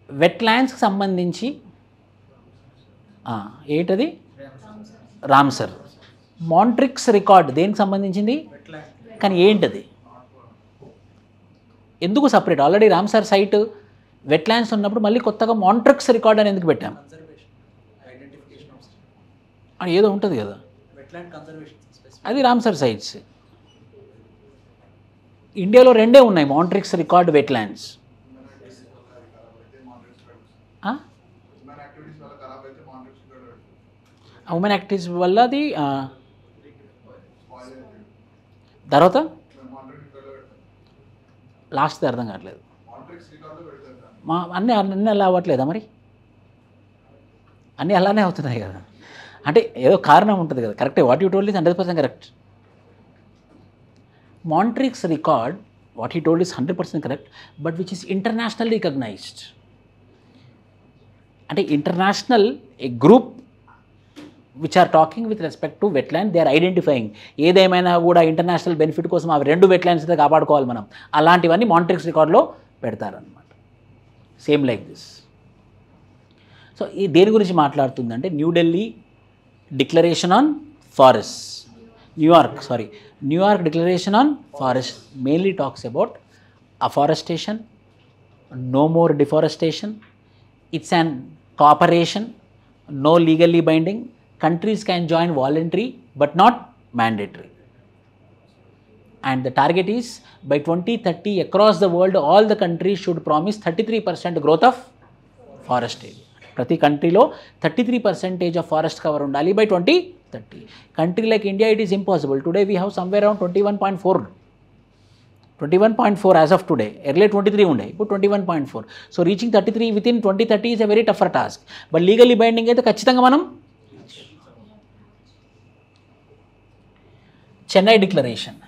వెట్లాండ్స్కి సంబంధించి ఏంటది? Ramsar. మాంట్రిక్స్ record దేనికి సంబంధించింది? కానీ ఏంటది? ఎందుకు separate? Already Ramsar site wetlands ఉన్నప్పుడు మళ్ళీ కొత్తగా మాంట్రిక్స్ రికార్డ్ అని ఎందుకు పెట్టాం? అని ఏదో ఉంటుంది కదా, అది రామ్సర్ సైట్స్. ఇండియాలో రెండే ఉన్నాయి, మాంట్రిక్స్ రికార్డ్, వెట్లాండ్స్. హ్యూమన్ యాక్టివిటీస్ వల్ల అది తర్వాత లాస్ట్ అర్థం కావట్లేదు. అన్నీ అలా అవ్వట్లేదా మరి? అన్నీ అలానే అవుతున్నాయి కదా. అంటే ఏదో కారణం ఉంటుంది కదా. కరెక్టే, what you told is 100% correct. Montreux record, what he told is 100% correct, but which is international recognized. అంటే international a group which are talking with respect to wetland, they are identifying. ఏదేమైనా కూడా ఇంటర్నేషనల్ బెనిఫిట్ కోసం అవి 2 wetlands అయితే కాపాడుకోవాలి మనం. అలాంటివన్నీ మాంట్రిక్స్ రికార్డ్లో పెడతారనమాట. Same like this. సో ఈ దేని గురించి మాట్లాడుతుందంటే New Delhi declaration on forest, New York declaration on forest mainly talks about afforestation, no more deforestation, it's an cooperation, no legally binding, countries can join voluntary but not mandatory, and the target is by 2030 across the world all the countries should promise 33% growth of forest area. ప్రతి కంట్రీలో 33% of forest cover ఉండాలి by 2030. Country like India, it is impossible. Today we have somewhere around 21.4 as of today. Earlier 23 ఉండే, ఇప్పుడు 21.4. So reaching 33 with in 2030 is a very టఫర్ task. But legally binding అయితే ఖచ్చితంగా మనం. Chennai declaration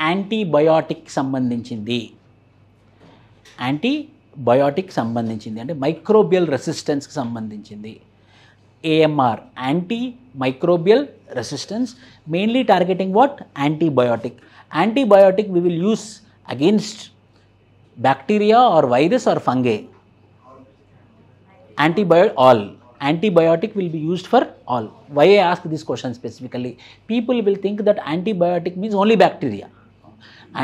antibiotic సంబంధించింది. అంటే microbial రెసిస్టెన్స్కి సంబంధించింది. AMR, antimicrobial resistance, mainly targeting what? Antibiotic we will use against bacteria or virus or fungi. Antibiotic will be used for all. Why I ask this question specifically? People will think that antibiotic means only bacteria.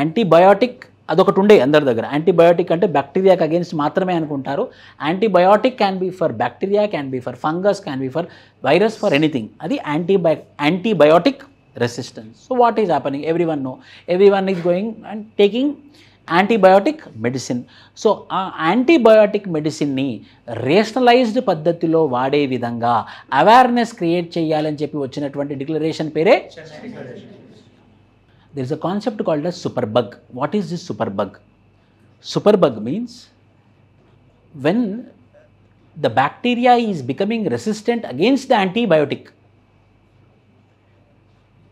Antibiotic అదొకటి ఉండే అందరి దగ్గర. Antibiotic అంటే బ్యాక్టీరియాకి against మాత్రమే అనుకుంటారు. Antibiotic can be for bacteria, can be for fungus, can be for virus, for anything. అది antibiotic resistance. So what is happening? Everyone is going and taking antibiotic medicine. So ఆ antibiotic మెడిసిన్ని rationalised పద్ధతిలో వాడే విధంగా awareness create చేయాలని చెప్పి వచ్చినటువంటి declaration పేరే there is a concept called as superbug. What is this superbug? Superbug means when the bacteria is becoming resistant against the antibiotic,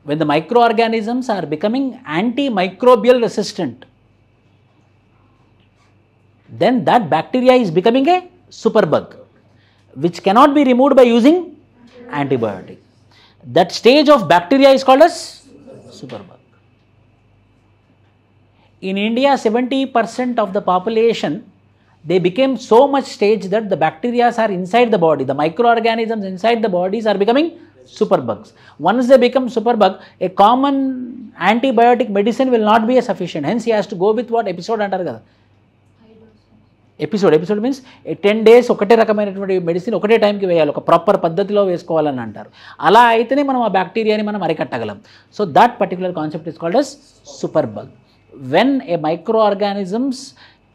when the microorganisms are becoming antimicrobial resistant, then that bacteria is becoming a superbug which cannot be removed by using antibiotic. That stage of bacteria is called as superbug. In India, 70% of the population, they became so much stage that the bacteria are inside the body. The microorganisms inside the bodies are becoming superbugs. Once they become superbug, a common antibiotic medicine will not be sufficient. Hence, he has to go with what episode antaru kada. Episode means 10 days ఒకటే రకమైనటువంటి medicine ఒకటే టైంకి వేయాలి, ఒక proper పద్ధతిలో వేసుకోవాలని అంటారు. అలా అయితేనే మనం ఆ బ్యాక్టీరియాని మనం అరికట్టగలం. So that particular concept is called as superbug. When a microorganisms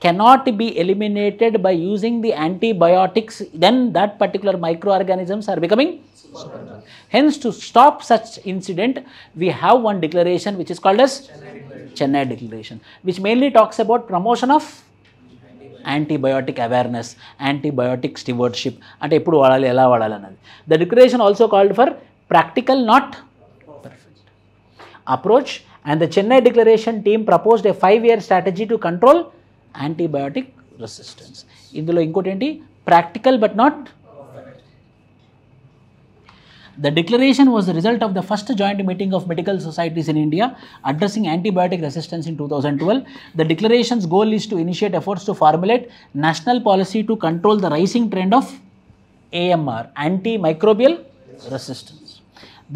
cannot be eliminated by using the antibiotics, then that particular microorganisms are becoming superbug. Hence, to stop such incident, we have one declaration which is called as Chennai Declaration, which mainly talks about promotion of antibiotic awareness, antibiotic stewardship, అంటే ఎప్పుడు వాడాలి, ఎలా వాడాలి అన్నది. The declaration also called for practical not perfect approach, and the Chennai declaration team proposed a 5-year strategy to control antibiotic resistance. ఇందులో ఇంకోటి ఏంటి, practical but not. The declaration was the result of the first joint meeting of medical societies in India addressing antibiotic resistance in 2012. The declaration's goal is to initiate efforts to formulate national policy to control the rising trend of AMR, antimicrobial resistance.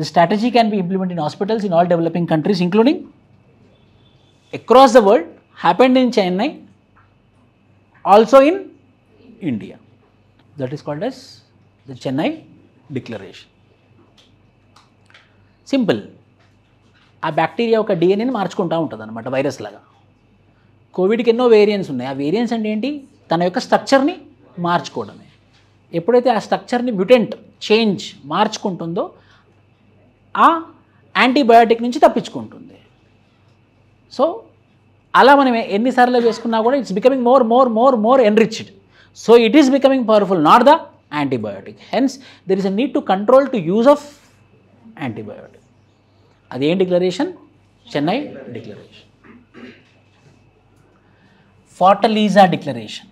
The strategy can be implemented in hospitals in all developing countries, including across the world, happened in Chennai, also in India. That is called as the Chennai Declaration. Simple, ఆ bacteria ఒక డిఎన్ఏని మార్చుకుంటూ ఉంటుంది అనమాట, virus లాగా. కోవిడ్కి ఎన్నో variants ఉన్నాయి. ఆ variants అంటే ఏంటి, తన యొక్క స్ట్రక్చర్ని మార్చుకోవడమే. ఎప్పుడైతే ఆ స్ట్రక్చర్ని మ్యూటెంట్ చేంజ్ మార్చుకుంటుందో ఆ యాంటీబయాటిక్ నుంచి తప్పించుకుంటుంది. సో అలా మనం ఎన్నిసార్లు వేసుకున్నా కూడా it's becoming more enriched. So it is becoming powerful, not the antibiotic. Hence there is a need to control to use of antibiotic. అదేం declaration, Chennai declaration. Fortaleza declaration.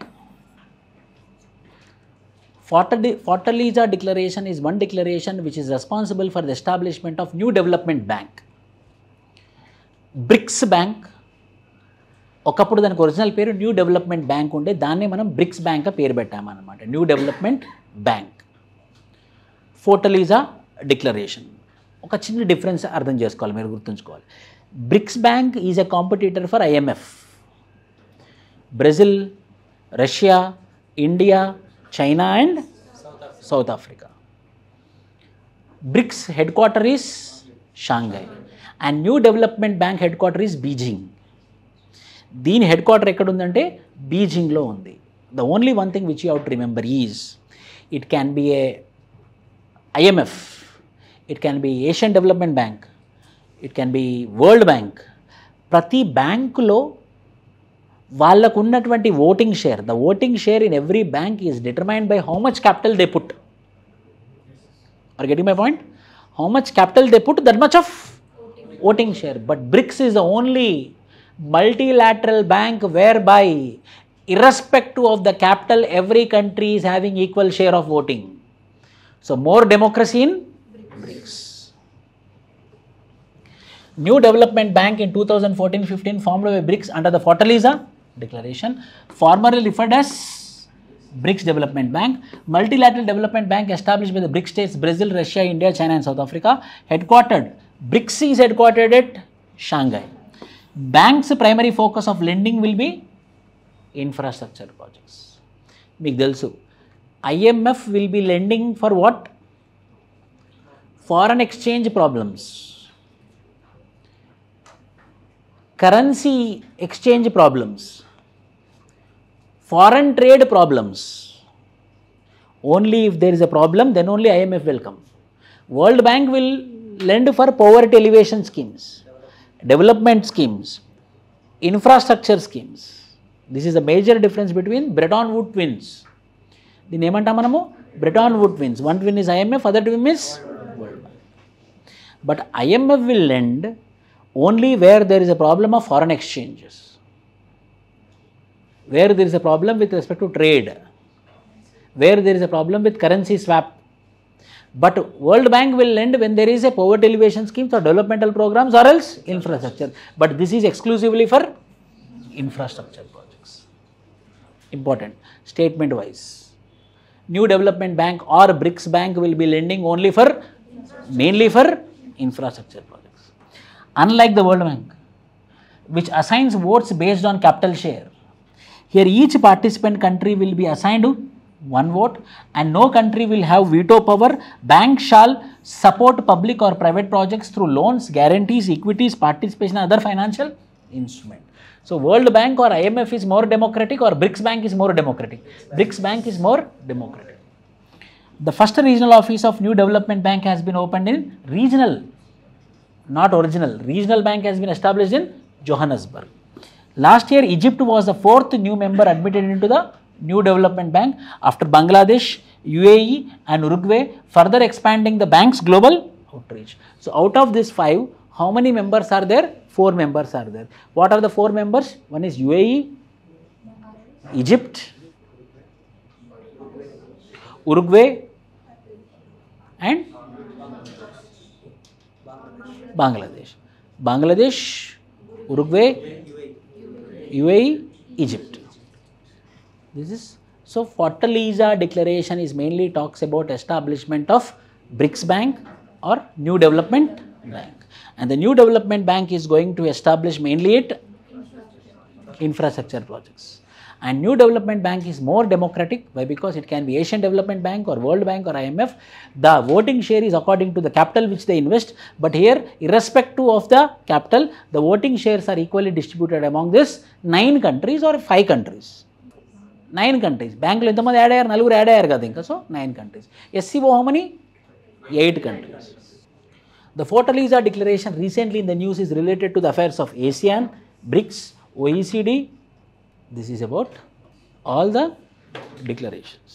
Fortaleza declaration is one declaration which is responsible for the establishment of New Development Bank. Bricks bank, ఒకప్పుడు దానికి original పేరు new development bank ఉండే, దాన్నే మనం BRICS bank పేరు పెట్టామన్నమాట, new development bank. Fortaleza declaration, ఒక చిన్న డిఫరెన్స్ అర్థం చేసుకోవాలి, మీరు గుర్తుంచుకోవాలి. BRICS bank is a competitor for IMF. Brazil, Russia, India, China and South Africa. BRICS headquarter is Shanghai and new development bank headquarter is Beijing. దీని headquarter ఎక్కడుందంటే బీజింగ్లో ఉంది. The only one thing which you have to remember is it can be a IMF, it can be Asian Development Bank, it can be World Bank. ప్రతి బ్యాంకులో వాళ్ళకు ఉన్నటువంటి voting share, the voting share in every bank is determined by how much capital they put. Are getting my point? How much capital they put, that much of voting share. But BRICS is the only multilateral bank whereby irrespective of the capital every country is having equal share of voting. So more democracy in BRICS. New Development Bank in 2014-15 formed by BRICS under the Fortaleza Declaration, formerly referred as BRICS Development Bank. Multilateral Development Bank established by the BRICS states Brazil, Russia, India, China and South Africa. Headquartered, BRICS is headquartered at Shanghai. Bank's primary focus of lending will be infrastructure projects. మీకు తెలుసు IMF will be lending for what? Foreign exchange problems, currency exchange problems, foreign trade problems. Only if there is a problem, then only IMF will come. World Bank will lend for poverty alleviation schemes, development schemes, infrastructure schemes. This is a major difference between Bretton Woods twins. దీన్ని ఏమంటాం మనము? Bretton Woods twins. One twin is IMF, other twin is World Bank. But IMF will lend only where there is a problem of foreign exchanges, where there is a problem with respect to trade, where there is a problem with currency swap. But World Bank will lend when there is a poverty alleviation schemes or developmental programs or else infrastructure. But this is exclusively for infrastructure projects. Important. Statement wise. New Development Bank or BRICS Bank will be lending only for, mainly for infrastructure projects. Unlike the World Bank, which assigns votes based on capital share, here each participant country will be assigned one vote and no country will have veto power. Bank shall support public or private projects through loans, guarantees, equities, participation and other financial instrument. So World Bank or IMF is more democratic or BRICS Bank is more democratic? BRICS Bank is more democratic. The first regional office of New Development Bank has been opened in regional, not original. Regional bank has been established in Johannesburg. Last year Egypt was the 4th new member admitted into the New Development Bank after Bangladesh, UAE and Uruguay, further expanding the bank's global outreach. So out of these 5, how many members are there? 4 members are there. What are the 4 members? One is UAE, Egypt, Uruguay and Bangladesh. Bangladesh, Uruguay, UAE, Egypt. This is, so Fortaleza Declaration is mainly talks about establishment of BRICS Bank or New Development Bank. And the New Development Bank is going to establish mainly infrastructure projects. And New Development Bank is more democratic. Why? Because it can be Asian Development Bank or World Bank or IMF. The voting share is according to the capital which they invest. But here, irrespective of the capital, the voting shares are equally distributed among these 9 countries or 5 countries. 9 countries. బ్యాంకులు ఎంతమంది add అయ్యారు? 4 add అయ్యారు కదా ఇంకా. So 9 countries. SCO how many? 8 countries. The Fortaleza Declaration recently in the news is related to the affairs of ASEAN, BRICS, OECD. This is about all the declarations.